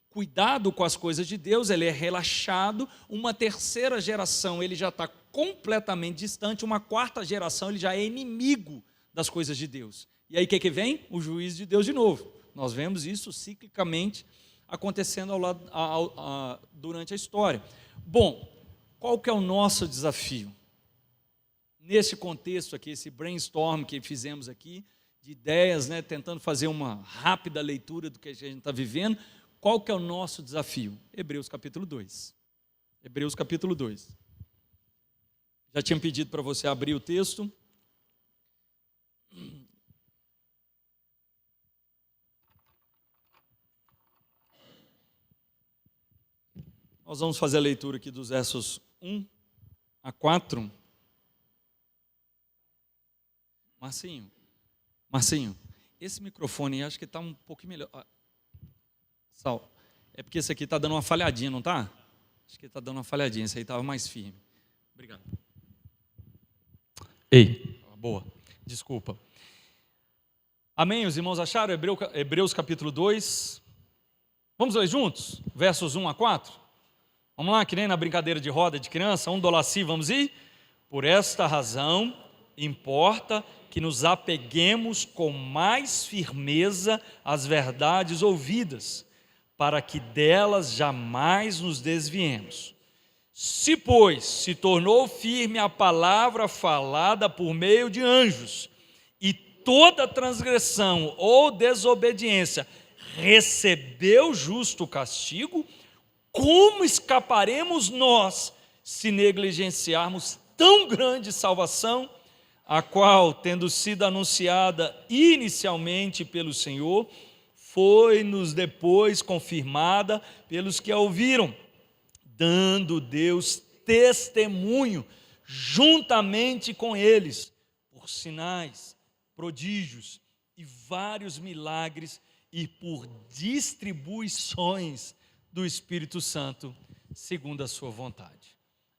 cuidado com as coisas de Deus, ele é relaxado, uma terceira geração ele já está completamente distante, uma quarta geração ele já é inimigo das coisas de Deus. E aí o que vem? O juízo de Deus de novo. Nós vemos isso ciclicamente acontecendo durante a história. Bom, qual que é o nosso desafio? Nesse contexto aqui, esse brainstorm que fizemos aqui, de ideias, né, tentando fazer uma rápida leitura do que a gente está vivendo, qual que é o nosso desafio? Hebreus capítulo 2. Hebreus capítulo 2. Já tinha pedido para você abrir o texto. Nós vamos fazer a leitura aqui dos versos 1 a 4. Marcinho, esse microfone acho que está um pouquinho melhor. Sal, é porque esse aqui está dando uma falhadinha, não está? Acho que está dando uma falhadinha, esse aí estava mais firme. Obrigado. Ei, boa, desculpa. Amém? Os irmãos acharam? Hebreus capítulo 2. Vamos ler juntos? Versos 1 a 4. Vamos lá, que nem na brincadeira de roda de criança. Um dolaci, vamos ir? Por esta razão, importa que nos apeguemos com mais firmeza às verdades ouvidas, para que delas jamais nos desviemos. Se, pois, se tornou firme a palavra falada por meio de anjos, e toda transgressão ou desobediência recebeu justo castigo, como escaparemos nós se negligenciarmos tão grande salvação, a qual, tendo sido anunciada inicialmente pelo Senhor, foi-nos depois confirmada pelos que a ouviram, dando Deus testemunho juntamente com eles, por sinais, prodígios e vários milagres e por distribuições do Espírito Santo, segundo a sua vontade.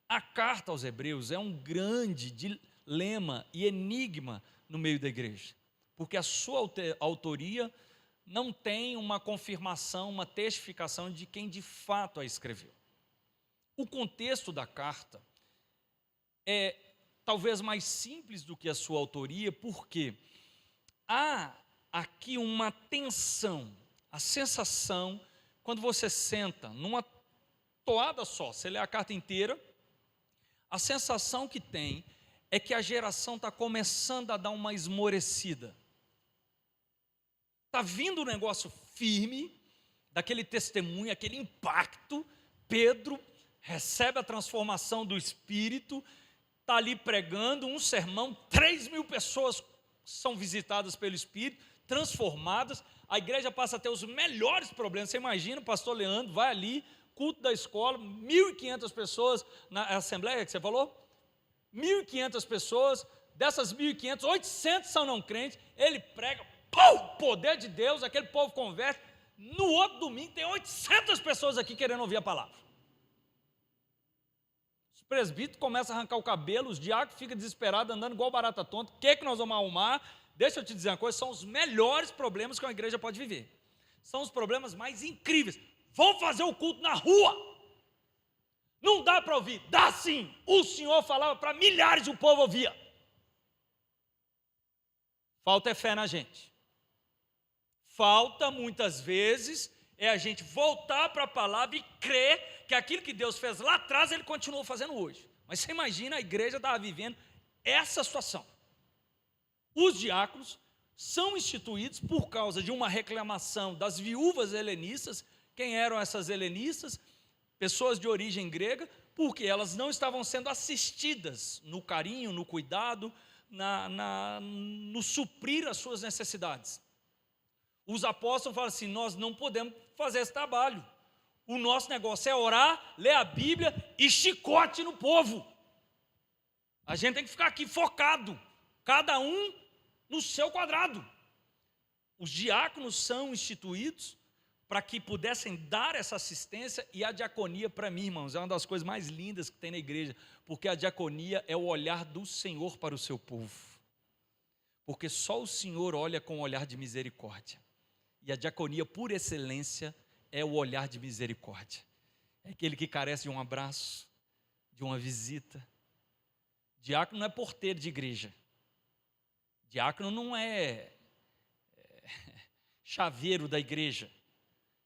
A carta aos Hebreus é um grande dilema e enigma no meio da igreja, porque a sua autoria não tem uma confirmação, uma testificação de quem de fato a escreveu. O contexto da carta é talvez mais simples do que a sua autoria, porque há aqui uma tensão, a sensação, quando você senta numa toada só, você lê a carta inteira, a sensação que tem é que a geração está começando a dar uma esmorecida. Está vindo um negócio firme, daquele testemunho, aquele impacto. Pedro recebe a transformação do Espírito, está ali pregando um sermão, 3.000 pessoas são visitadas pelo Espírito, transformadas, a igreja passa a ter os melhores problemas. Você imagina, o pastor Leandro vai ali, culto da escola, 1.500 pessoas na assembleia que você falou? 1.500 pessoas, dessas 1.500, 800 são não crentes, ele prega, poder de Deus, aquele povo converte, no outro domingo tem 800 pessoas aqui querendo ouvir a palavra. Os presbíteros começam a arrancar o cabelo, os diáconos ficam desesperados, andando igual barata tonta, o que nós vamos arrumar? Deixa eu te dizer uma coisa, são os melhores problemas que uma igreja pode viver, são os problemas mais incríveis. Vão fazer o culto na rua, não dá para ouvir, dá sim, o Senhor falava para milhares e o povo ouvia. Falta é fé na gente. Falta, muitas vezes, é a gente voltar para a palavra e crer que aquilo que Deus fez lá atrás, Ele continuou fazendo hoje. Mas você imagina, a igreja estava vivendo essa situação. Os diáconos são instituídos por causa de uma reclamação das viúvas helenistas. Quem eram essas helenistas? Pessoas de origem grega, porque elas não estavam sendo assistidas no carinho, no cuidado, no suprir as suas necessidades. Os apóstolos falam assim, nós não podemos fazer esse trabalho. O nosso negócio é orar, ler a Bíblia e chicote no povo. A gente tem que ficar aqui focado, cada um no seu quadrado. Os diáconos são instituídos para que pudessem dar essa assistência, e a diaconia, para mim, irmãos, é uma das coisas mais lindas que tem na igreja, porque a diaconia é o olhar do Senhor para o seu povo. Porque só o Senhor olha com um olhar de misericórdia. E a diaconia, por excelência, é o olhar de misericórdia. É aquele que carece de um abraço, de uma visita. Diácono não é porteiro de igreja. Diácono não é chaveiro da igreja.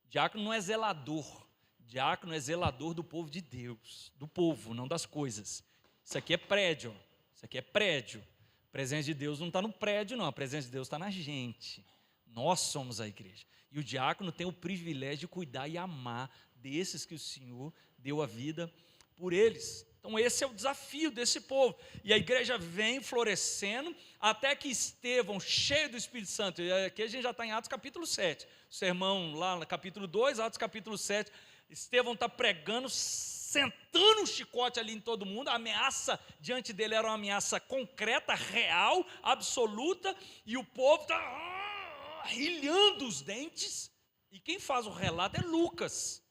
Diácono não é zelador. Diácono é zelador do povo de Deus. Do povo, não das coisas. Isso aqui é prédio. Isso aqui é prédio. A presença de Deus não está no prédio, não. A presença de Deus está na gente. Nós somos a igreja. E o diácono tem o privilégio de cuidar e amar desses que o Senhor deu a vida por eles. Então esse é o desafio desse povo. E a igreja vem florescendo até que Estevão, cheio do Espírito Santo, e aqui a gente já está em Atos capítulo 7, o sermão lá no capítulo 2, Atos capítulo 7, Estevão está pregando, sentando um chicote ali em todo mundo, a ameaça diante dele era uma ameaça concreta, real, absoluta, e o povo está rilhando os dentes, e quem faz o relato é Lucas,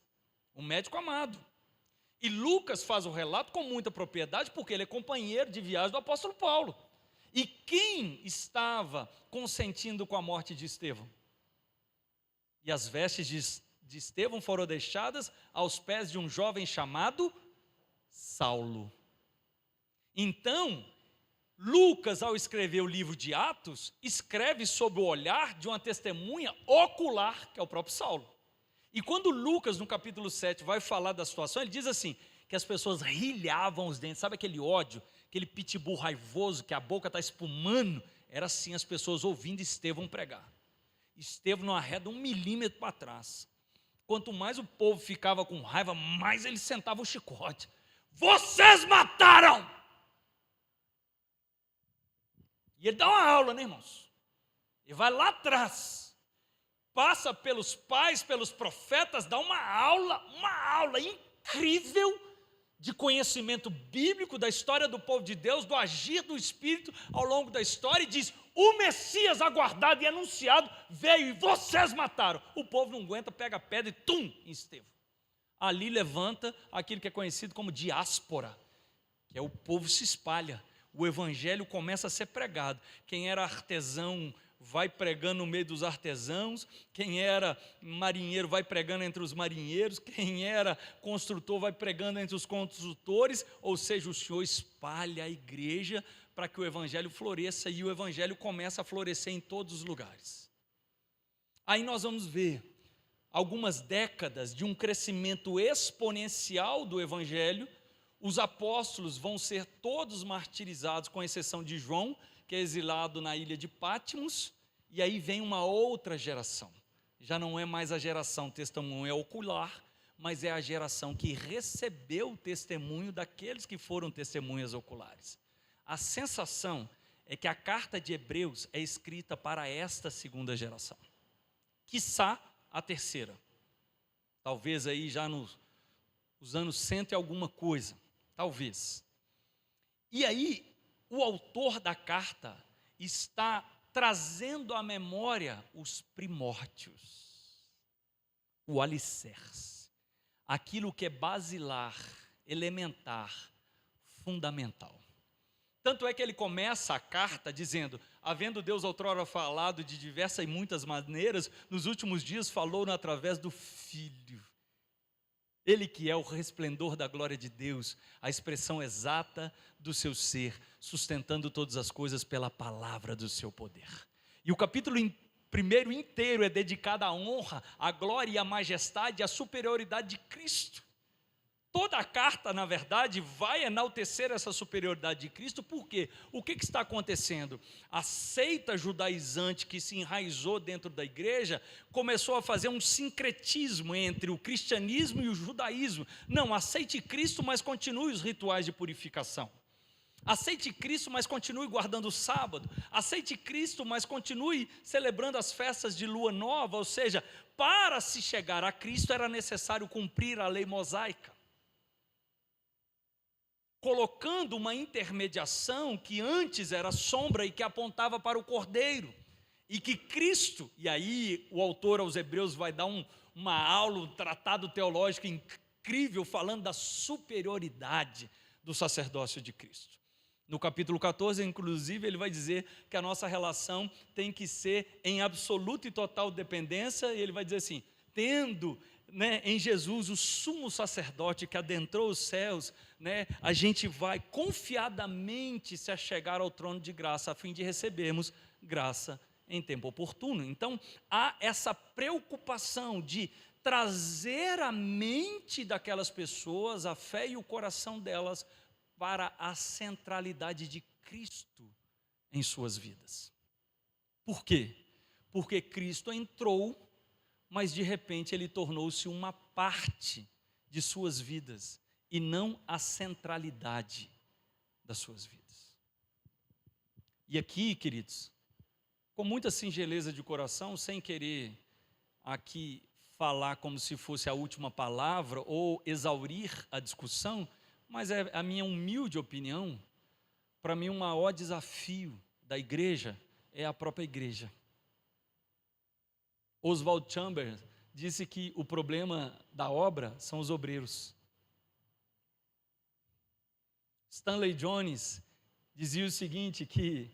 o médico amado. E Lucas faz o relato com muita propriedade, porque ele é companheiro de viagem do apóstolo Paulo. E quem estava consentindo com a morte de Estevão? E as vestes de Estevão foram deixadas aos pés de um jovem chamado Saulo. Então, Lucas, ao escrever o livro de Atos, escreve sob o olhar de uma testemunha ocular, que é o próprio Saulo. E quando Lucas, no capítulo 7, vai falar da situação, ele diz assim, que as pessoas rilhavam os dentes, sabe aquele ódio, aquele pitbull raivoso, que a boca está espumando? Era assim as pessoas ouvindo Estevão pregar. Estevão não arreda 1 milímetro para trás. Quanto mais o povo ficava com raiva, mais ele sentava o chicote. Vocês mataram! E ele dá uma aula, né, irmãos? Ele vai lá atrás, passa pelos pais, pelos profetas, dá uma aula incrível de conhecimento bíblico, da história do povo de Deus, do agir do Espírito ao longo da história, e diz, o Messias aguardado e anunciado veio e vocês mataram. O povo não aguenta, pega a pedra e tum, em Estevão. Ali levanta aquilo que é conhecido como diáspora, que é o povo se espalha. O evangelho começa a ser pregado. Quem era artesão vai pregando no meio dos artesãos, quem era marinheiro vai pregando entre os marinheiros, quem era construtor vai pregando entre os construtores, ou seja, o Senhor espalha a igreja para que o evangelho floresça, e o evangelho começa a florescer em todos os lugares. Aí nós vamos ver algumas décadas de um crescimento exponencial do evangelho. Os apóstolos vão ser todos martirizados, com exceção de João, que é exilado na ilha de Patmos, e aí vem uma outra geração. Já não é mais a geração testemunha ocular, mas é a geração que recebeu o testemunho daqueles que foram testemunhas oculares. A sensação é que a carta de Hebreus é escrita para esta segunda geração, quiçá a terceira, talvez aí já nos anos 100 e alguma coisa, talvez. E aí, o autor da carta está trazendo à memória os primórdios, o alicerce, aquilo que é basilar, elementar, fundamental. Tanto é que ele começa a carta dizendo, havendo Deus outrora falado de diversas e muitas maneiras, nos últimos dias falou através do Filho. Ele que é o resplendor da glória de Deus, a expressão exata do seu ser, sustentando todas as coisas pela palavra do seu poder. E o capítulo primeiro inteiro é dedicado à honra, à glória e à majestade, à superioridade de Cristo. Toda a carta, na verdade, vai enaltecer essa superioridade de Cristo, porque o que está acontecendo? A seita judaizante que se enraizou dentro da igreja começou a fazer um sincretismo entre o cristianismo e o judaísmo. Não, aceite Cristo, mas continue os rituais de purificação. Aceite Cristo, mas continue guardando o sábado. Aceite Cristo, mas continue celebrando as festas de lua nova. Ou seja, para se chegar a Cristo era necessário cumprir a lei mosaica, colocando uma intermediação que antes era sombra e que apontava para o Cordeiro, e que Cristo, e aí o autor aos Hebreus vai dar uma aula, um tratado teológico incrível, falando da superioridade do sacerdócio de Cristo. No capítulo 14, inclusive, ele vai dizer que a nossa relação tem que ser em absoluta e total dependência, e ele vai dizer assim, tendo em Jesus o sumo sacerdote que adentrou os céus, a gente vai confiadamente se achegar ao trono de graça, a fim de recebermos graça em tempo oportuno. Então, há essa preocupação de trazer a mente daquelas pessoas, a fé e o coração delas, para a centralidade de Cristo em suas vidas. Por quê? Porque Cristo entrou, mas de repente ele tornou-se uma parte de suas vidas e não a centralidade das suas vidas. E aqui, queridos, com muita singeleza de coração, sem querer aqui falar como se fosse a última palavra ou exaurir a discussão, mas é a minha humilde opinião, para mim o maior desafio da igreja é a própria igreja. Oswald Chambers disse que o problema da obra são os obreiros. Stanley Jones dizia o seguinte, que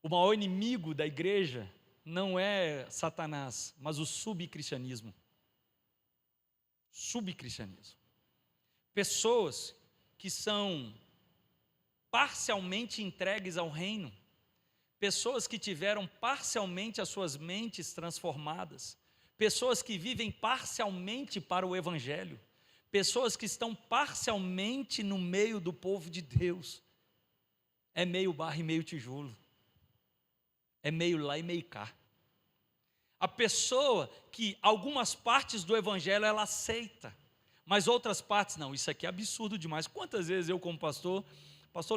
O maior inimigo da igreja não é Satanás, mas o subcristianismo. Subcristianismo. Pessoas que são parcialmente entregues ao reino, pessoas que tiveram parcialmente as suas mentes transformadas, pessoas que vivem parcialmente para o evangelho, pessoas que estão parcialmente no meio do povo de Deus. É meio barro e meio tijolo. É meio lá e meio cá. A pessoa que algumas partes do evangelho ela aceita, mas outras partes não. Isso aqui é absurdo demais. Quantas vezes eu como pastor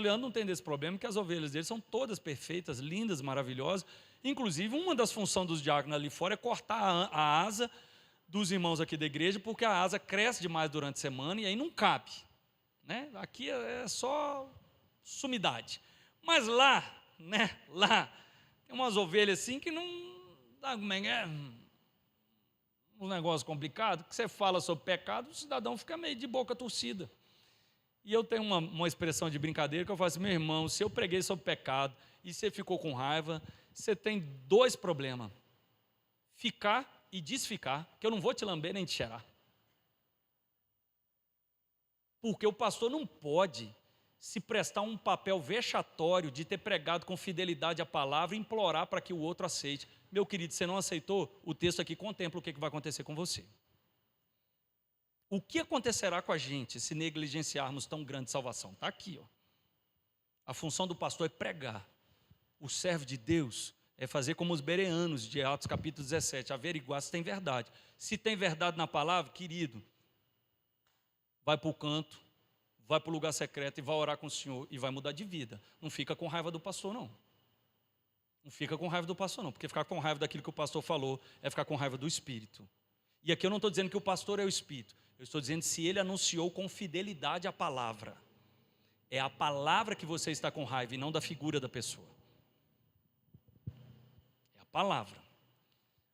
Leandro não tem desse problema, porque as ovelhas dele são todas perfeitas, lindas, maravilhosas. Inclusive, uma das funções dos diáconos ali fora é cortar a asa dos irmãos aqui da igreja, porque a asa cresce demais durante a semana e aí não cabe, né? Aqui é só sumidade. Mas lá, né? Lá tem umas ovelhas assim que não dá, como é um negócio complicado, que você fala sobre pecado, o cidadão fica meio de boca torcida. E eu tenho uma expressão de brincadeira que eu falo assim: meu irmão, se eu preguei sobre pecado e você ficou com raiva, você tem dois problemas: ficar e desficar, que eu não vou te lamber nem te cheirar. Porque o pastor não pode se prestar um papel vexatório de ter pregado com fidelidade a palavra e implorar para que o outro aceite. Meu querido, você não aceitou? O texto aqui contempla o que vai acontecer com você. O que acontecerá com a gente se negligenciarmos tão grande salvação? Está aqui, ó. A função do pastor é pregar. O servo de Deus é fazer como os bereanos de Atos capítulo 17, averiguar se tem verdade. Se tem verdade na palavra, querido, vai para o canto, vai para o lugar secreto e vai orar com o Senhor e vai mudar de vida. Não fica com raiva do pastor, não. Não fica com raiva do pastor, não, porque ficar com raiva daquilo que o pastor falou é ficar com raiva do Espírito. E aqui eu não estou dizendo que o pastor é o Espírito, eu estou dizendo se ele anunciou com fidelidade a palavra. É a palavra que você está com raiva e não da figura da pessoa. É a palavra.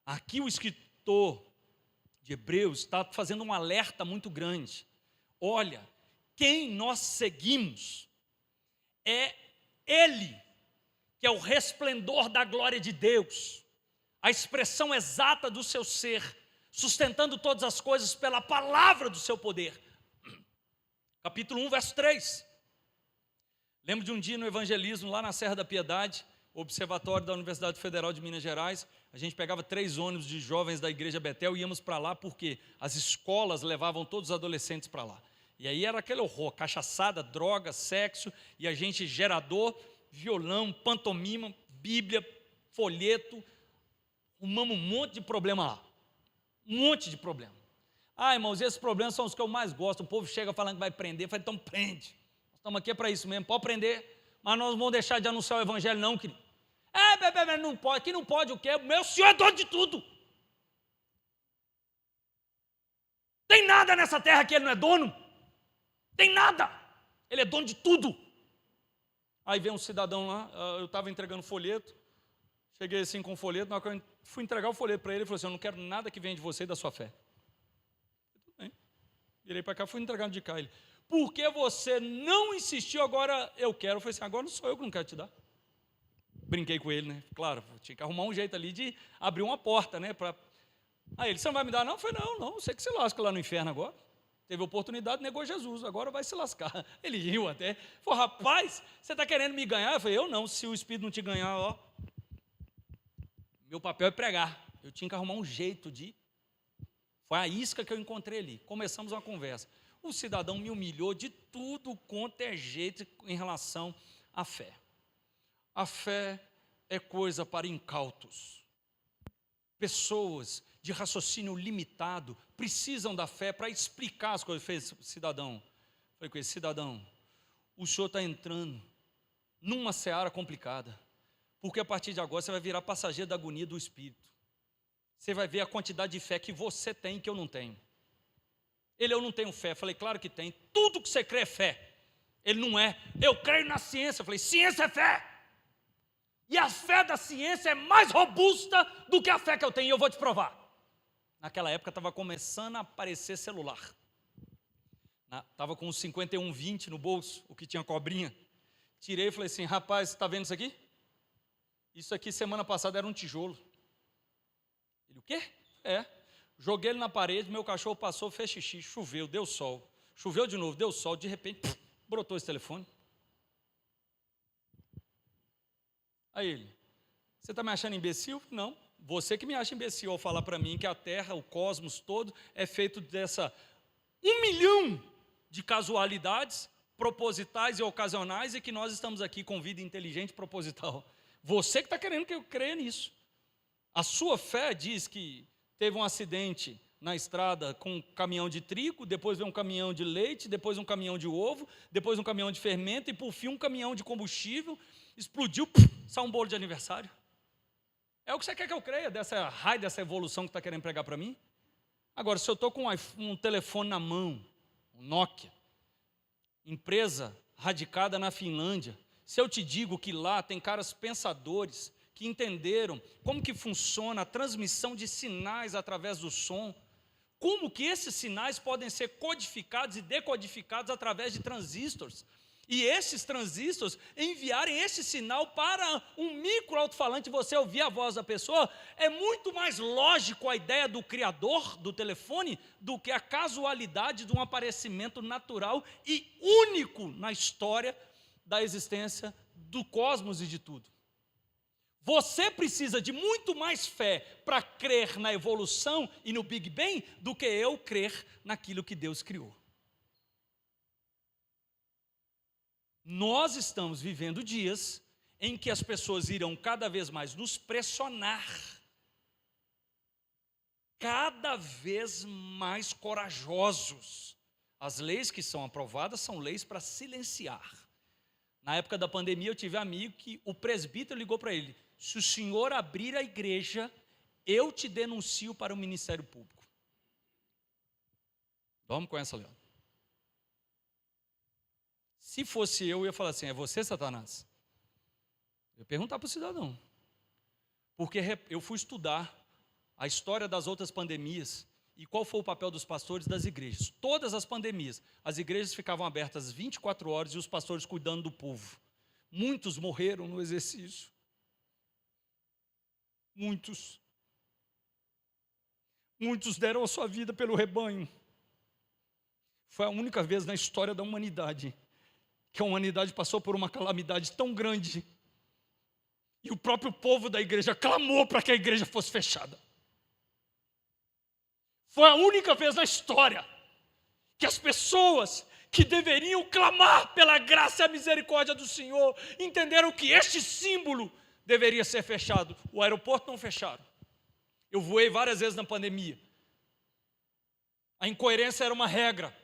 Aqui o escritor de Hebreus está fazendo um alerta muito grande. Olha, quem nós seguimos é Ele, que é o resplendor da glória de Deus, a expressão exata do seu ser, sustentando todas as coisas pela palavra do seu poder. Capítulo 1, verso 3. Lembro de um dia no evangelismo, lá na Serra da Piedade, observatório da Universidade Federal de Minas Gerais, a gente pegava 3 ônibus de jovens da Igreja Betel e íamos para lá porque as escolas levavam todos os adolescentes para lá. E aí era aquele horror, cachaçada, droga, sexo, e a gente gerador, violão, pantomima, Bíblia, folheto, arrumamos um monte de problema lá. Um monte de problema. Ah, irmãos, esses problemas são os que eu mais gosto. O povo chega falando que vai prender, eu falo, então prende. Nós estamos aqui para isso mesmo, pode prender, mas nós não vamos deixar de anunciar o evangelho não, querido. Não pode, aqui não pode o quê? Meu Senhor é dono de tudo. Tem nada nessa terra que Ele não é dono. Tem nada. Ele é dono de tudo. Aí vem um cidadão lá, eu estava entregando folheto, cheguei assim com o folheto, na hora que eu fui entregar o folheto para ele, ele falou assim, eu não quero nada que venha de você e da sua fé. Tudo bem. Virei para cá, fui entregar de cá. Ele, por que você não insistiu, agora eu quero? Eu falei assim, agora não sou eu que não quero te dar. Brinquei com ele, né? Claro, tinha que arrumar um jeito ali de abrir uma porta, né? Aí ele, você não vai me dar não? Eu falei, não, você que se lasca lá no inferno agora. Teve oportunidade, negou Jesus, agora vai se lascar. Ele riu até. Falei, rapaz, você está querendo me ganhar? Eu falei, eu não, se o Espírito não te ganhar, ó. Meu papel é pregar. Eu tinha que arrumar um jeito de... Foi a isca que eu encontrei ali. Começamos uma conversa. O cidadão me humilhou de tudo quanto é jeito em relação à fé. A fé é coisa para incautos. Pessoas de raciocínio limitado precisam da fé para explicar as coisas. Fez cidadão. Falei com esse cidadão, o senhor está entrando numa seara complicada, porque a partir de agora você vai virar passageiro da agonia do Espírito. Você vai ver a quantidade de fé que você tem e que eu não tenho. Ele, eu não tenho fé. Falei, claro que tem. Tudo que você crê é fé. Ele, não é. Eu creio na ciência. Falei, ciência é fé. E a fé da ciência é mais robusta do que a fé que eu tenho, e eu vou te provar. Naquela época estava começando a aparecer celular. Estava com um 5120 no bolso, o que tinha cobrinha. Tirei e falei assim, rapaz, você está vendo isso aqui? Isso aqui semana passada era um tijolo. Ele, o quê? Joguei ele na parede, meu cachorro passou, fez xixi, choveu, deu sol. Choveu de novo, deu sol, de repente, brotou esse telefone. Aí ele, você está me achando imbecil? Não, você que me acha imbecil ao falar para mim que a Terra, o cosmos todo, é feito dessa 1 milhão de casualidades propositais e ocasionais e que nós estamos aqui com vida inteligente e proposital. Você que está querendo que eu creia nisso. A sua fé diz que teve um acidente na estrada com um caminhão de trigo, depois veio um caminhão de leite, depois um caminhão de ovo, depois um caminhão de fermento e, por fim, um caminhão de combustível. Explodiu, saiu um bolo de aniversário. É o que você quer que eu creia, dessa evolução que está querendo pregar para mim? Agora, se eu estou com um telefone na mão, um Nokia, empresa radicada na Finlândia, se eu te digo que lá tem caras pensadores que entenderam como que funciona a transmissão de sinais através do som, como que esses sinais podem ser codificados e decodificados através de transistores, e esses transistores enviarem esse sinal para um micro alto-falante, você ouvir a voz da pessoa, é muito mais lógico a ideia do criador do telefone do que a casualidade de um aparecimento natural e único na história da existência do cosmos e de tudo. Você precisa de muito mais fé para crer na evolução e no Big Bang do que eu crer naquilo que Deus criou. Nós estamos vivendo dias em que as pessoas irão cada vez mais nos pressionar, cada vez mais corajosos. As leis que são aprovadas são leis para silenciar. Na época da pandemia, eu tive um amigo que o presbítero ligou para ele: se o senhor abrir a igreja, eu te denuncio para o Ministério Público. Vamos com essa, Leandro. Se fosse eu ia falar assim: é você, Satanás? Eu ia perguntar para o cidadão. Porque eu fui estudar a história das outras pandemias e qual foi o papel dos pastores das igrejas. Todas as pandemias, as igrejas ficavam abertas 24 horas e os pastores cuidando do povo. Muitos morreram no exercício. Muitos deram a sua vida pelo rebanho. Foi a única vez na história da humanidade que a humanidade passou por uma calamidade tão grande e o próprio povo da igreja clamou para que a igreja fosse fechada. Foi a única vez na história que as pessoas que deveriam clamar pela graça e a misericórdia do Senhor entenderam que este símbolo deveria ser fechado. O aeroporto não fecharam. Eu voei várias vezes na pandemia. A incoerência era uma regra.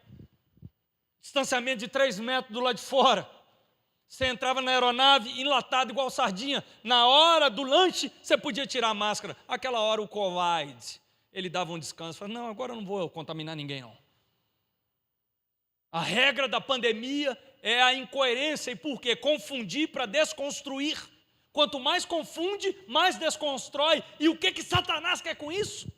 Distanciamento de 3 metros do lado de fora. Você entrava na aeronave enlatado igual sardinha. Na hora do lanche, você podia tirar a máscara. Aquela hora o Covid, ele dava um descanso. Falava: não, agora eu não vou contaminar ninguém, não. A regra da pandemia é a incoerência. E por quê? Confundir para desconstruir. Quanto mais confunde, mais desconstrói. E o que Satanás quer com isso?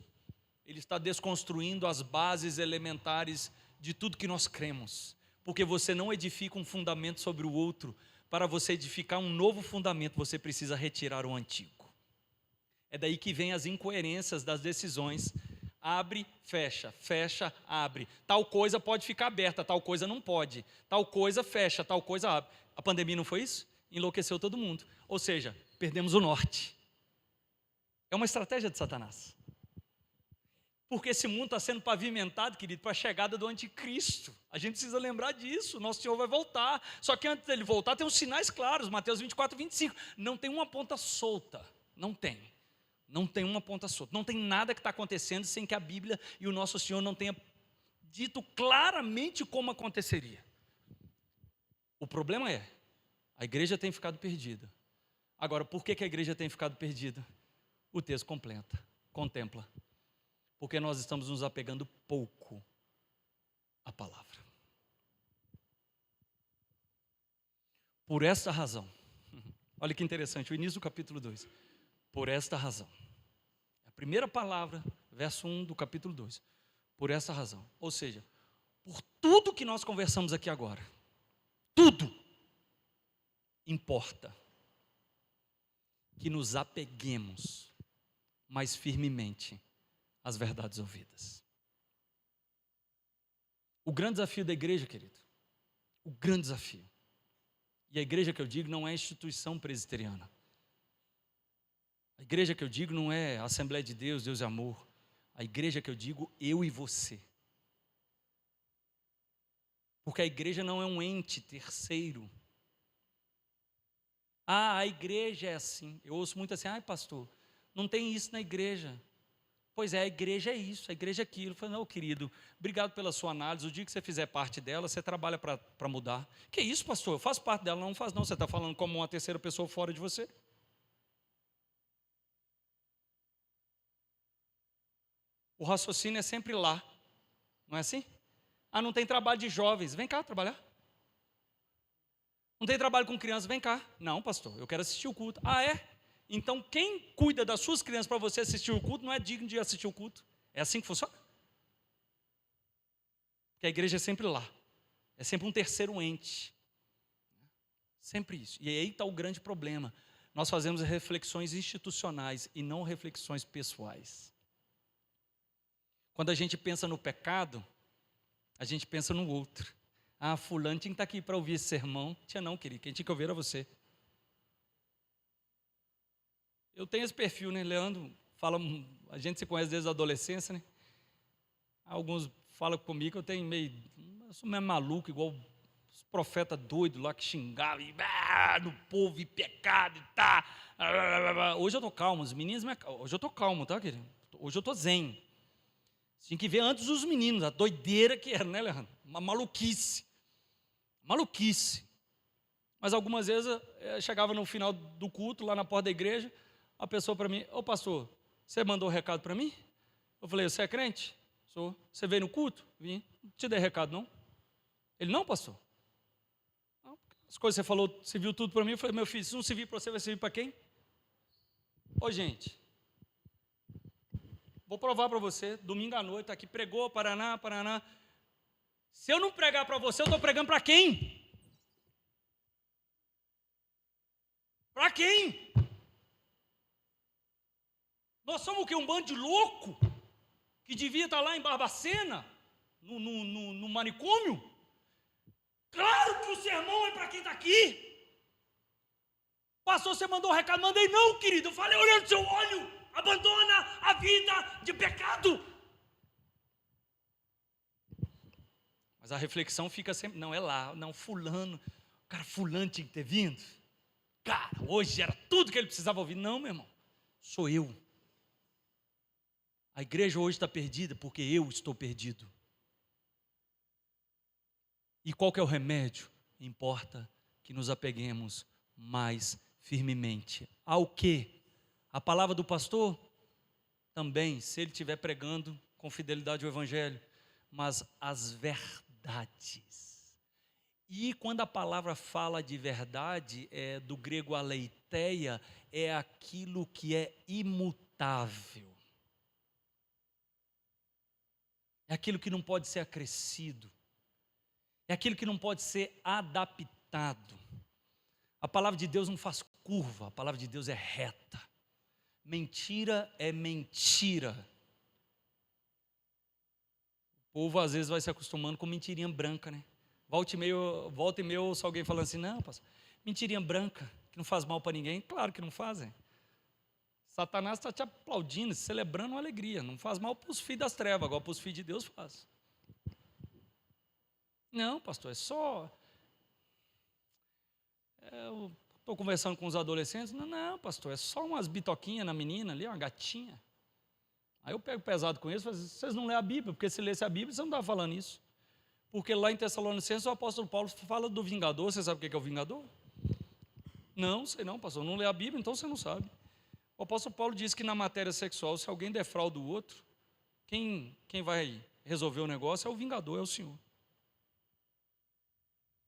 Ele está desconstruindo as bases elementares de tudo que nós cremos. Porque você não edifica um fundamento sobre o outro. Para você edificar um novo fundamento, você precisa retirar o antigo. É daí que vem as incoerências das decisões. Abre, fecha, fecha, abre. Tal coisa pode ficar aberta, tal coisa não pode. Tal coisa fecha, tal coisa abre. A pandemia não foi isso? Enlouqueceu todo mundo. Ou seja, perdemos o norte. É uma estratégia de Satanás. Porque esse mundo está sendo pavimentado, querido, para a chegada do anticristo. A gente precisa lembrar disso. Nosso Senhor vai voltar. Só que antes dele voltar tem uns sinais claros. Mateus 24, 25. Não tem uma ponta solta. Não tem. Não tem uma ponta solta. Não tem nada que está acontecendo sem que a Bíblia e o nosso Senhor não tenha dito claramente como aconteceria. O problema é, a igreja tem ficado perdida. Agora, por que a igreja tem ficado perdida? O texto contempla. Porque nós estamos nos apegando pouco à palavra. Por esta razão, olha que interessante, o início do capítulo 2. Por esta razão. A primeira palavra, verso 1 do capítulo 2. Por esta razão. Ou seja, por tudo que nós conversamos aqui agora. Tudo importa. que nos apeguemos mais firmemente às verdades ouvidas. O grande desafio da igreja, querido, o grande desafio, e a igreja que eu digo não é a instituição presbiteriana. A igreja que eu digo não é a Assembleia de Deus, Deus e Amor. A igreja que eu digo, eu e você. Porque a igreja não é um ente terceiro. Ah, a igreja é assim. Eu ouço muito assim, ai pastor, não tem isso na igreja. Pois é, a igreja é isso, a igreja é aquilo. Eu falei, não, querido, obrigado pela sua análise. O dia que você fizer parte dela, você trabalha para mudar. Que isso, pastor? Eu faço parte dela. Não faz não, você está falando como uma terceira pessoa fora de você. O raciocínio é sempre lá, não é assim? Ah, não tem trabalho de jovens, vem cá trabalhar. Não tem trabalho com crianças, vem cá. Não, pastor, eu quero assistir o culto. Ah, é? Então quem cuida das suas crianças para você assistir o culto não é digno de assistir o culto. É assim que funciona? Porque a igreja é sempre lá. É sempre um terceiro ente. Sempre isso. E aí está o grande problema. Nós fazemos reflexões institucionais e não reflexões pessoais. Quando a gente pensa no pecado, a gente pensa no outro. Ah, fulano tinha que estar aqui para ouvir esse sermão. Tinha não, querido. Quem tinha que ouvir era você. Eu tenho esse perfil, né? Leandro fala, a gente se conhece desde a adolescência, né? Alguns falam comigo que eu sou meio maluco, igual os profetas doidos lá que xingavam no povo e pecado e tá. Hoje eu tô calmo, os meninos, hoje eu tô calmo, tá, querido? Hoje eu tô zen. Tinha que ver antes os meninos, a doideira que era, né, Leandro? Uma maluquice. Maluquice. Mas algumas vezes eu chegava no final do culto, lá na porta da igreja, a pessoa para mim, ô pastor, você mandou um recado para mim? Eu falei, você é crente? Sou. Você veio no culto? Vim. Não te dei recado, não? Ele, não, pastor. Não, as coisas que você falou, você viu tudo para mim. Eu falei, meu filho, se não servir para você, vai servir para quem? Ô, gente, vou provar para você, domingo à noite, aqui pregou, Paraná. Se eu não pregar para você, eu estou pregando para quem? Para quem? Nós somos o quê? Um bando de louco? Que devia estar lá em Barbacena, no manicômio? Claro que o sermão é para quem está aqui. Pastor, você mandou um recado? Mandei não, querido. Eu falei, olha no seu olho, abandona a vida de pecado. Mas a reflexão fica sempre, não é lá, não, fulano, cara, fulano tinha que ter vindo. Cara, hoje era tudo que ele precisava ouvir. Não, meu irmão, sou eu. A igreja hoje está perdida porque eu estou perdido. E qual que é o remédio? Importa que nos apeguemos mais firmemente. Ao quê? A palavra do pastor? Também, se ele estiver pregando com fidelidade o evangelho, mas as verdades. E quando a palavra fala de verdade, do grego aletheia, é aquilo que é imutável. É aquilo que não pode ser acrescido. É aquilo que não pode ser adaptado. A palavra de Deus não faz curva, a palavra de Deus é reta. Mentira é mentira. O povo às vezes vai se acostumando com mentirinha branca, né? Volta e meia eu ouço alguém falando assim, não, pastor, mentirinha branca, que não faz mal para ninguém. Claro que não fazem. Satanás está te aplaudindo, celebrando uma alegria. Não faz mal para os filhos das trevas, agora para os filhos de Deus faz. Não, pastor, é só... Eu estou conversando com os adolescentes. Não, pastor, é só umas bitoquinhas na menina ali, uma gatinha. Aí eu pego pesado com eles e falo, vocês não lêem a Bíblia, porque se lesse a Bíblia, você não estava falando isso. Porque lá em Tessalonicenses o apóstolo Paulo fala do vingador. Você sabe o que é o vingador? Não, sei não, pastor, não lê a Bíblia, então você não sabe. O apóstolo Paulo diz que na matéria sexual, se alguém defrauda o outro, quem vai resolver o negócio é o vingador, é o Senhor.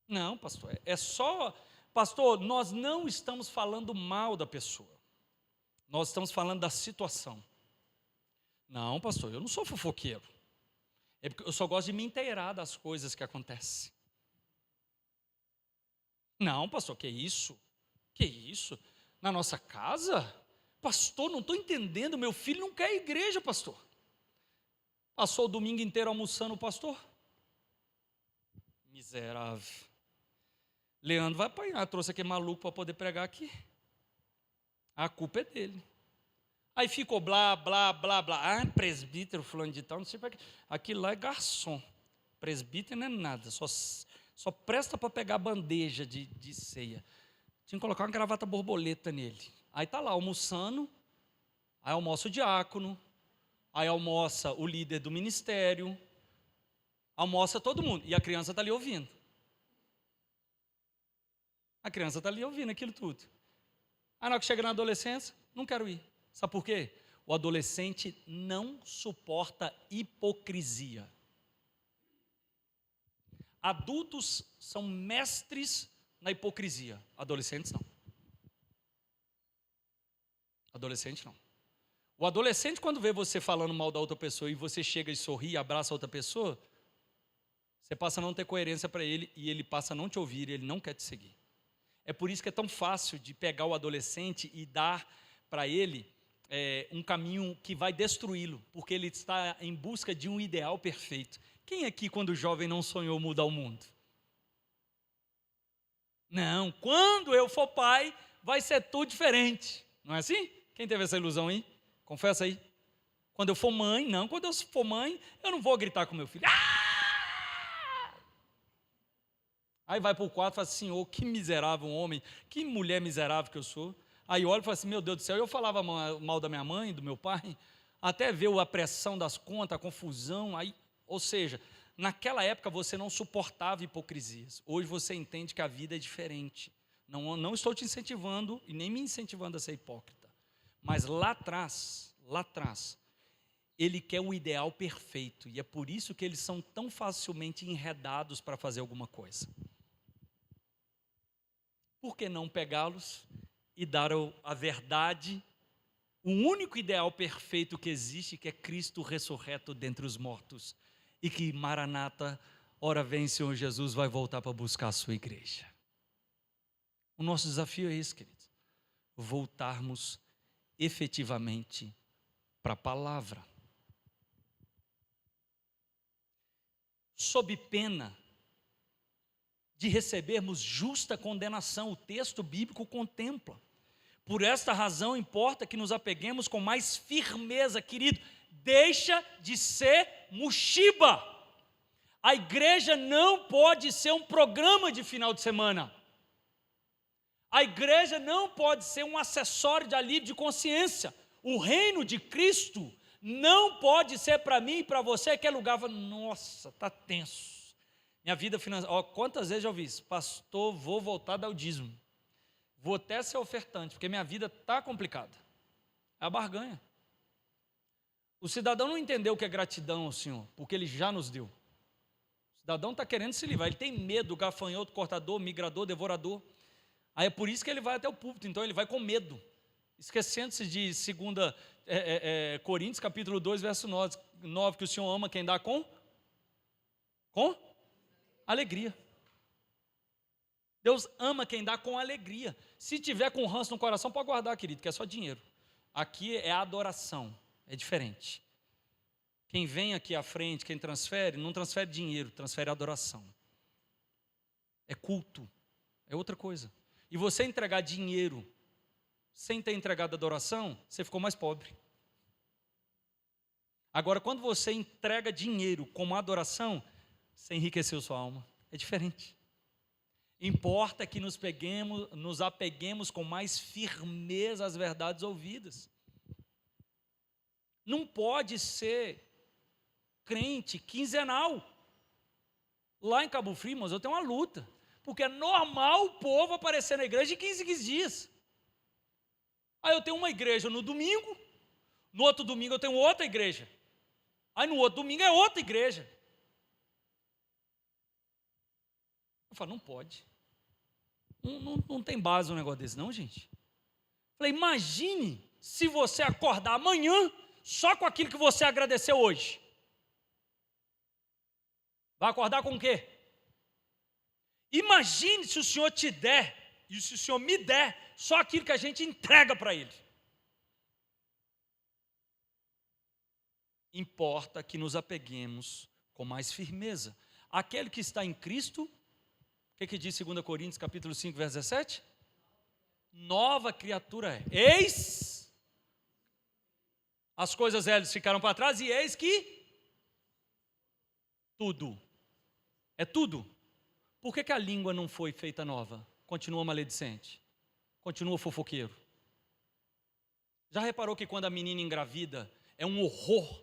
Não, pastor, é só... Pastor, nós não estamos falando mal da pessoa. Nós estamos falando da situação. Não, pastor, eu não sou fofoqueiro. É porque eu só gosto de me inteirar das coisas que acontecem. Não, pastor, que isso? Que isso? Na nossa casa? Pastor, não estou entendendo, meu filho não quer igreja, pastor. Passou o domingo inteiro almoçando o pastor? Miserável. Leandro vai apanhar, trouxe aquele maluco para poder pregar aqui. A culpa é dele. Aí ficou blá, blá, blá, blá. Ah, presbítero, fulano de tal, não sei para quê. Aquilo lá é garçom. Presbítero não é nada, só presta para pegar bandeja de ceia. Tinha que colocar uma gravata borboleta nele. Aí está lá almoçando, aí almoça o diácono, aí almoça o líder do ministério, almoça todo mundo. E a criança está ali ouvindo. A criança está ali ouvindo aquilo tudo. Aí na hora que chega na adolescência, não quero ir. Sabe por quê? O adolescente não suporta hipocrisia. Adultos são mestres na hipocrisia, adolescentes não. Adolescente não. O adolescente, quando vê você falando mal da outra pessoa e você chega e sorri e abraça a outra pessoa, você passa a não ter coerência para ele e ele passa a não te ouvir e ele não quer te seguir. É por isso que é tão fácil de pegar o adolescente e dar para ele um caminho que vai destruí-lo, porque ele está em busca de um ideal perfeito. Quem aqui, quando jovem, não sonhou mudar o mundo? Não, quando eu for pai, vai ser tudo diferente. Não é assim? Quem teve essa ilusão aí? Confessa aí. Quando eu for mãe, não. Quando eu for mãe, eu não vou gritar com meu filho. Ah! Aí vai para o quarto e fala assim, Senhor, que miserável homem, que mulher miserável que eu sou. Aí olha e fala assim, meu Deus do céu, eu falava mal da minha mãe, do meu pai, até ver a pressão das contas, a confusão. Aí, ou seja, naquela época você não suportava hipocrisias. Hoje você entende que a vida é diferente. Não estou te incentivando e nem me incentivando a ser hipócrita. Mas lá atrás, ele quer o ideal perfeito. E é por isso que eles são tão facilmente enredados para fazer alguma coisa. Por que não pegá-los e dar a verdade, o único ideal perfeito que existe, que é Cristo ressurreto dentre os mortos. E que Maranata, ora vem Senhor Jesus, vai voltar para buscar a sua igreja. O nosso desafio é esse, queridos. Voltarmos efetivamente para a palavra. Sob pena de recebermos justa condenação, o texto bíblico contempla. Por esta razão importa que nos apeguemos com mais firmeza, querido. Deixa de ser mochiba. A igreja não pode ser um programa de final de semana. A igreja não pode ser um acessório de alívio de consciência. O reino de Cristo não pode ser para mim e para você que é lugar, nossa, está tenso. Minha vida financeira, quantas vezes eu ouvi isso? Pastor, vou voltar a dar o dízimo. Vou até ser ofertante, porque minha vida está complicada. É a barganha. O cidadão não entendeu o que é gratidão ao Senhor, porque Ele já nos deu. O cidadão está querendo se livrar, ele tem medo do gafanhoto, cortador, migrador, devorador. Aí é por isso que ele vai até o púlpito, então ele vai com medo. Esquecendo-se de 2 Coríntios, capítulo 2, verso 9, que o Senhor ama quem dá com alegria. Deus ama quem dá com alegria. Se tiver com ranço no coração, pode guardar, querido, que é só dinheiro. Aqui é adoração, é diferente. Quem vem aqui à frente, quem transfere, não transfere dinheiro, transfere adoração. É culto, é outra coisa. E você entregar dinheiro sem ter entregado adoração, você ficou mais pobre. Agora, quando você entrega dinheiro como adoração, você enriqueceu sua alma. É diferente. Importa que nos apeguemos com mais firmeza às verdades ouvidas. Não pode ser crente quinzenal. Lá em Cabo Frio, mas eu tenho uma luta. Porque é normal o povo aparecer na igreja de 15 em 15 dias. Aí eu tenho uma igreja no domingo, no outro domingo eu tenho outra igreja. Aí no outro domingo é outra igreja. Eu falo, não pode. Não tem base um negócio desse não, gente. Falei, imagine se você acordar amanhã só com aquilo que você agradeceu hoje. Vai acordar com o quê? Imagine se o Senhor te der, e se o Senhor me der, só aquilo que a gente entrega para Ele. Importa que nos apeguemos com mais firmeza. Aquele que está em Cristo, o que diz 2 Coríntios capítulo 5, verso 17? Nova criatura é. Eis, as coisas velhas ficaram para trás e eis que tudo, é tudo. Por que a língua não foi feita nova? Continua maledicente, continua fofoqueiro. Já reparou que quando a menina engravida é um horror?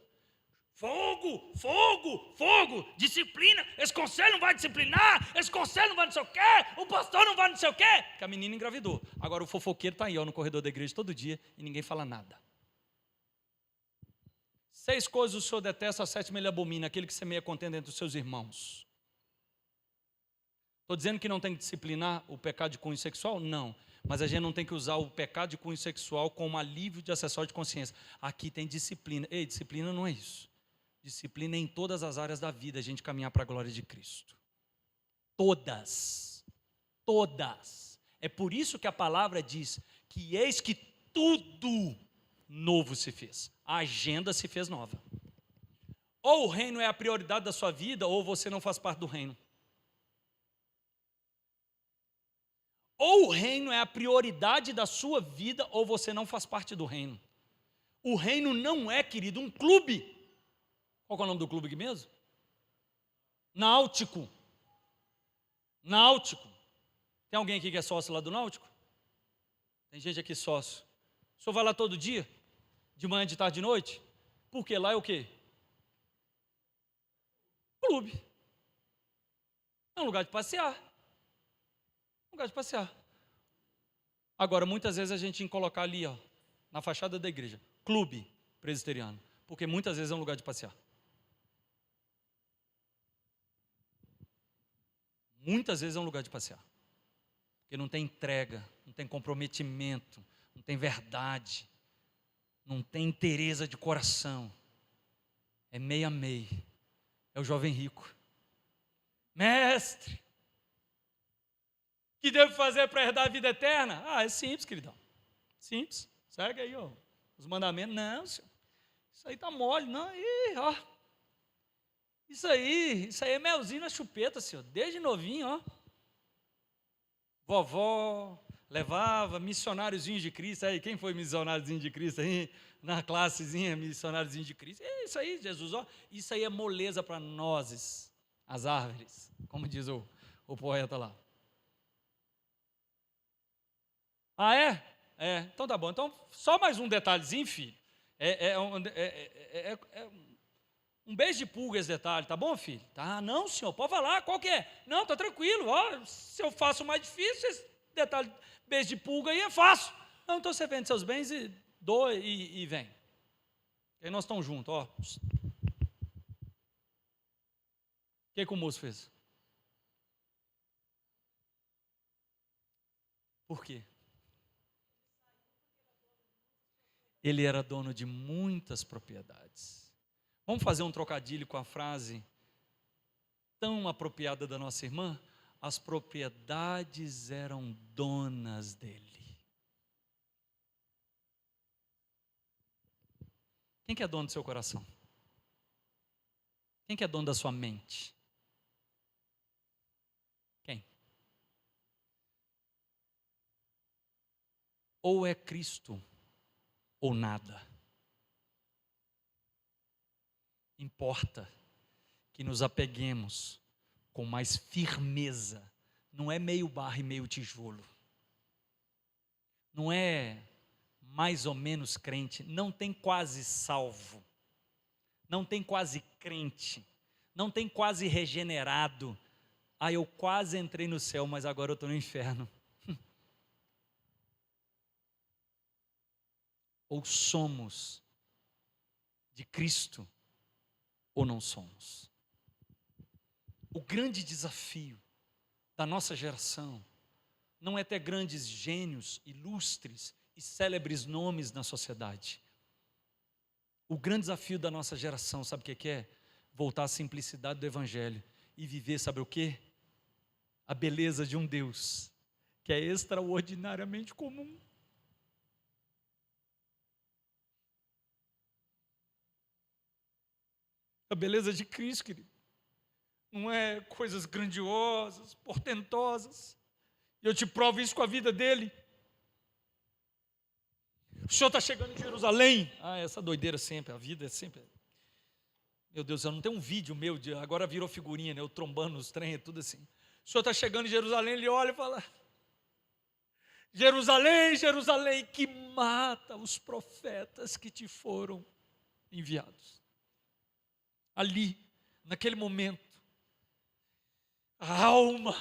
Fogo, fogo, fogo, disciplina, esse conselho não vai disciplinar, esse conselho não vai não sei o quê, o pastor não vai não sei o quê, porque a menina engravidou. Agora o fofoqueiro está aí no corredor da igreja todo dia e ninguém fala nada. 6 coisas o Senhor detesta, a 7ª ele abomina, aquele que semeia contenda entre os seus irmãos. Estou dizendo que não tem que disciplinar o pecado de cunho sexual? Não. Mas a gente não tem que usar o pecado de cunho sexual como alívio de acessório de consciência. Aqui tem disciplina. Ei, disciplina não é isso. Disciplina é em todas as áreas da vida, a gente caminhar para a glória de Cristo. Todas. Todas. É por isso que a palavra diz que eis que tudo novo se fez. A agenda se fez nova. Ou o reino é a prioridade da sua vida, ou você não faz parte do reino. Ou o reino é a prioridade da sua vida, ou você não faz parte do reino. O reino não é, querido, um clube. Qual é o nome do clube aqui mesmo? Náutico. Náutico. Tem alguém aqui que é sócio lá do Náutico? Tem gente aqui sócio. O senhor vai lá todo dia? De manhã, de tarde, de noite? Porque lá é o quê? Clube. É um lugar de passear. Um lugar de passear. Agora, muitas vezes a gente tem que colocar ali, ó, na fachada da igreja, clube presbiteriano. Porque muitas vezes é um lugar de passear. Muitas vezes é um lugar de passear. Porque não tem entrega, não tem comprometimento, não tem verdade, não tem inteireza de coração. É meio a meio. É o jovem rico. Mestre, o que devo fazer para herdar a vida eterna? Ah, é simples, queridão. Simples. Segue aí, ó, os mandamentos. Não, senhor, isso aí tá mole. Não, ó. Isso aí é melzinho na chupeta, senhor. Desde novinho, ó. Vovó levava missionáriozinhos de Cristo. Aí, quem foi missionáriozinho de Cristo aí? Na classezinha, missionáriozinho de Cristo. É isso aí, Jesus, ó. Isso aí é moleza para nós, as árvores, como diz o poeta lá. Ah, é? É, então tá bom. Então, só mais um detalhezinho, filho. Um beijo de pulga esse detalhe, tá bom, filho? Tá, não, senhor, pode falar, qual que é? Não, tá tranquilo, ó, se eu faço mais difícil, esse detalhe, beijo de pulga aí é fácil. Não, então você vende seus bens e doa e vem. E aí nós estamos juntos, ó. O que o moço fez? Por quê? Ele era dono de muitas propriedades. Vamos fazer um trocadilho com a frase tão apropriada da nossa irmã? As propriedades eram donas dele. Quem que é dono do seu coração? Quem que é dono da sua mente? Quem? Ou é Cristo ou nada. Importa que nos apeguemos com mais firmeza. Não é meio barro e meio tijolo. Não é mais ou menos crente. Não tem quase salvo. Não tem quase crente. Não tem quase regenerado. Ah, eu quase entrei no céu, mas agora eu estou no inferno. Ou somos de Cristo, ou não somos. O grande desafio da nossa geração não é ter grandes gênios, ilustres e célebres nomes na sociedade. O grande desafio da nossa geração, sabe o que é? Voltar à simplicidade do Evangelho e viver, sabe o quê? A beleza de um Deus que é extraordinariamente comum. A beleza de Cristo, querido, não é coisas grandiosas, portentosas. E eu te provo isso com a vida dele. O Senhor está chegando em Jerusalém. Essa doideira sempre, a vida é sempre. Meu Deus, eu não tenho um vídeo meu, agora virou figurinha, né? Eu trombando nos trens, tudo assim. O Senhor está chegando em Jerusalém, ele olha e fala: Jerusalém, Jerusalém, que mata os profetas que te foram enviados. Ali, naquele momento, a alma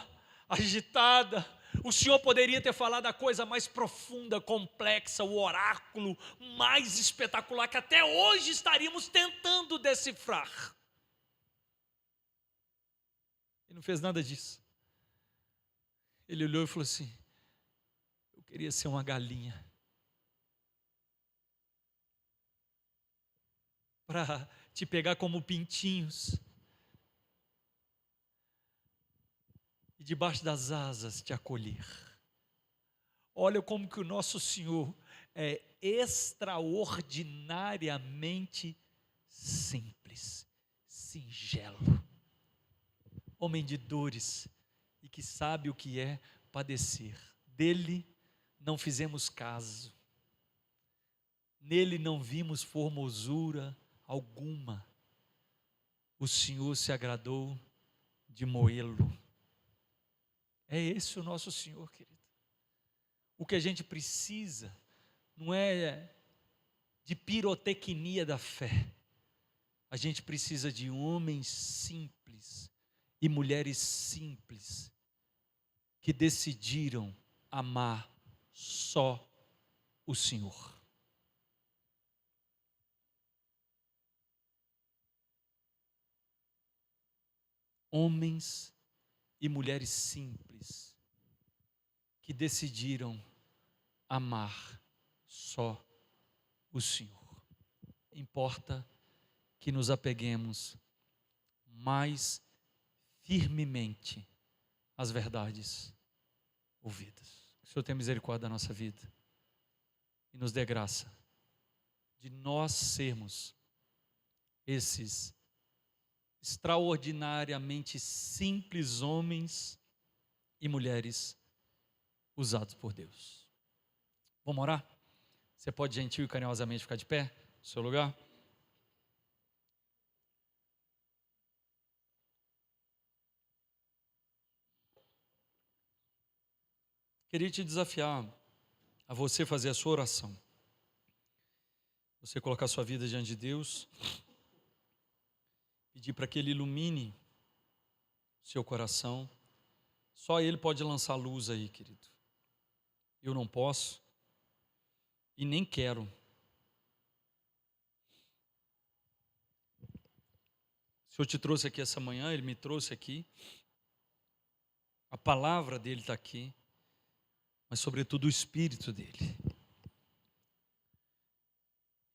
agitada, o Senhor poderia ter falado a coisa mais profunda, complexa, o oráculo mais espetacular que até hoje estaríamos tentando decifrar. Ele não fez nada disso. Ele olhou e falou assim: eu queria ser uma galinha para te pegar como pintinhos e debaixo das asas te acolher. Olha como que o nosso Senhor é extraordinariamente simples, singelo, homem de dores e que sabe o que é padecer. Dele não fizemos caso, nele não vimos formosura alguma. O Senhor se agradou de moê-lo. É esse o nosso Senhor, querido. O que a gente precisa não é de pirotecnia da fé. A gente precisa de homens simples e mulheres simples que decidiram amar só o Senhor. Homens e mulheres simples que decidiram amar só o Senhor. Importa que nos apeguemos mais firmemente às verdades ouvidas. Que o Senhor tenha misericórdia da nossa vida e nos dê graça de nós sermos esses extraordinariamente simples homens e mulheres usados por Deus. Vamos orar? Você pode gentil e carinhosamente ficar de pé no seu lugar? Queria te desafiar a você fazer a sua oração. Você colocar a sua vida diante de Deus, pedir para que Ele ilumine seu coração. Só Ele pode lançar luz aí, querido. Eu não posso e nem quero. O Senhor te trouxe aqui essa manhã, Ele me trouxe aqui. A palavra dEle está aqui, mas sobretudo o Espírito dEle.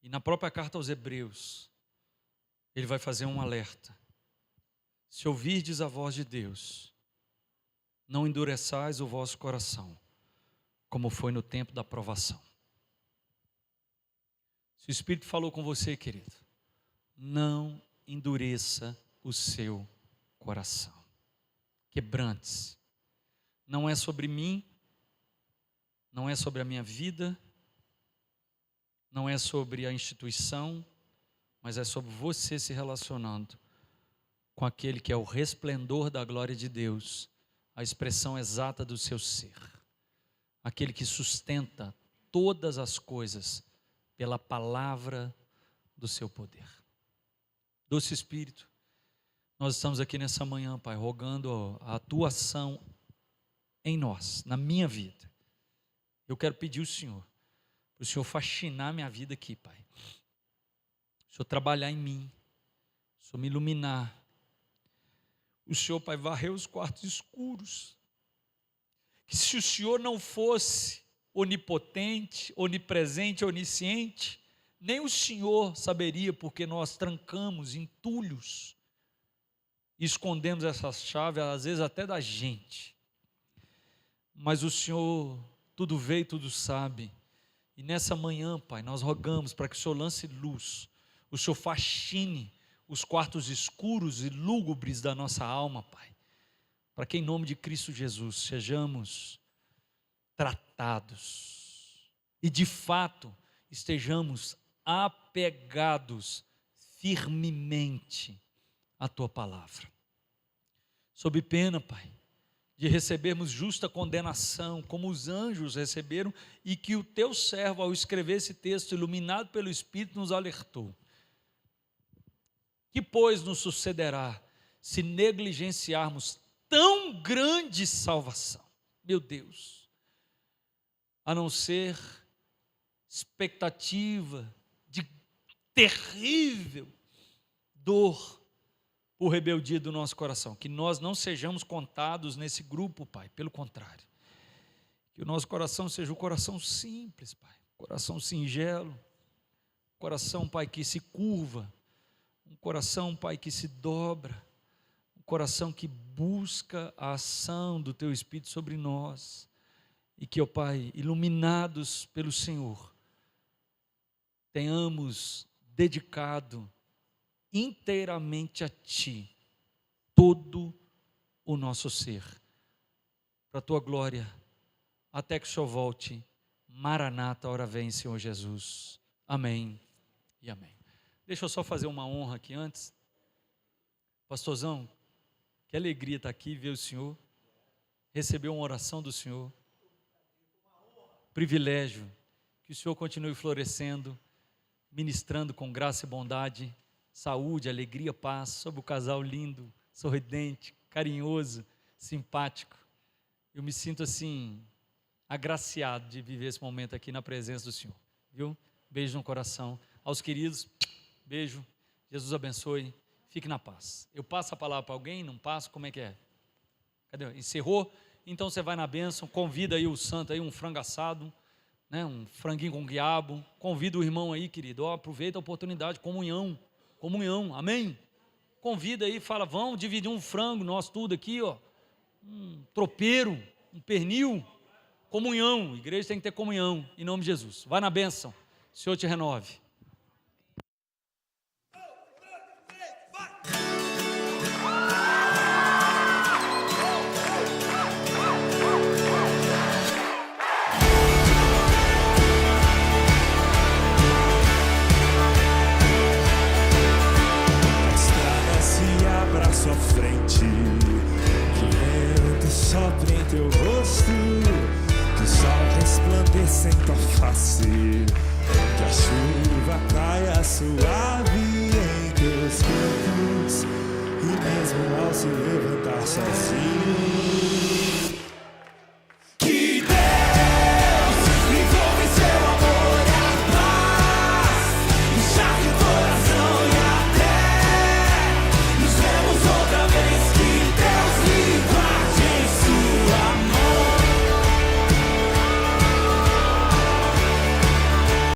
E na própria carta aos Hebreus, Ele vai fazer um alerta. Se ouvirdes a voz de Deus, não endureçais o vosso coração, como foi no tempo da provação. Se o Espírito falou com você, querido, não endureça o seu coração. Quebrante-se. Não é sobre mim, não é sobre a minha vida, não é sobre a instituição, mas é sobre você se relacionando com aquele que é o resplendor da glória de Deus, a expressão exata do seu ser, aquele que sustenta todas as coisas pela palavra do seu poder. Doce Espírito, nós estamos aqui nessa manhã, Pai, rogando a tua ação em nós, na minha vida. Eu quero pedir ao Senhor, para o Senhor faxinar minha vida aqui, Pai. O Senhor trabalhar em mim, o Senhor me iluminar. O Senhor, Pai, varrer os quartos escuros. Que se o Senhor não fosse onipotente, onipresente, onisciente, nem o Senhor saberia, porque nós trancamos entulhos e escondemos essa chave, às vezes até da gente. mas o Senhor tudo vê e tudo sabe. E nessa manhã, Pai, nós rogamos para que o Senhor lance luz, o Senhor faxine os quartos escuros e lúgubres da nossa alma, Pai, para que em nome de Cristo Jesus sejamos tratados e de fato estejamos apegados firmemente à Tua palavra. Sob pena, Pai, de recebermos justa condenação, como os anjos receberam, e que o Teu servo, ao escrever esse texto, iluminado pelo Espírito, nos alertou. Que, pois, nos sucederá se negligenciarmos tão grande salvação? Meu Deus, a não ser expectativa de terrível dor por rebeldia do nosso coração. Que nós não sejamos contados nesse grupo, Pai, pelo contrário. Que o nosso coração seja um coração simples, Pai, coração singelo, coração, Pai, que se curva, um coração, Pai, que se dobra, um coração que busca a ação do Teu Espírito sobre nós, e que, ó Pai, iluminados pelo Senhor, tenhamos dedicado inteiramente a Ti todo o nosso ser, para a Tua glória, até que o Senhor volte. Maranata, ora vem, Senhor Jesus. Amém e amém. Deixa eu só fazer uma honra aqui antes. Pastorzão, que alegria estar aqui, ver o senhor, receber uma oração do Senhor. Privilégio, que o Senhor continue florescendo, ministrando com graça e bondade, saúde, alegria, paz, sobre o casal lindo, sorridente, carinhoso, simpático. Eu me sinto assim, agraciado de viver esse momento aqui na presença do Senhor, viu? Beijo no coração. Aos queridos, beijo, Jesus abençoe, fique na paz. Eu passo a palavra para alguém, não passo, como é que é? Cadê? Encerrou? Então você vai na bênção, convida aí o santo aí, um frango assado, né, um franguinho com quiabo, convida o irmão aí, querido, aproveita a oportunidade, comunhão, amém? Convida aí, fala, vamos dividir um frango, nós tudo aqui, ó, um tropeiro, um pernil, comunhão, igreja tem que ter comunhão, em nome de Jesus. Vai na bênção, o Senhor te renove. Sua frente, que vento sopre em teu rosto, que o sol resplandeça em tua face, que a chuva caia suave em teus campos, e mesmo ao se levantar sozinho,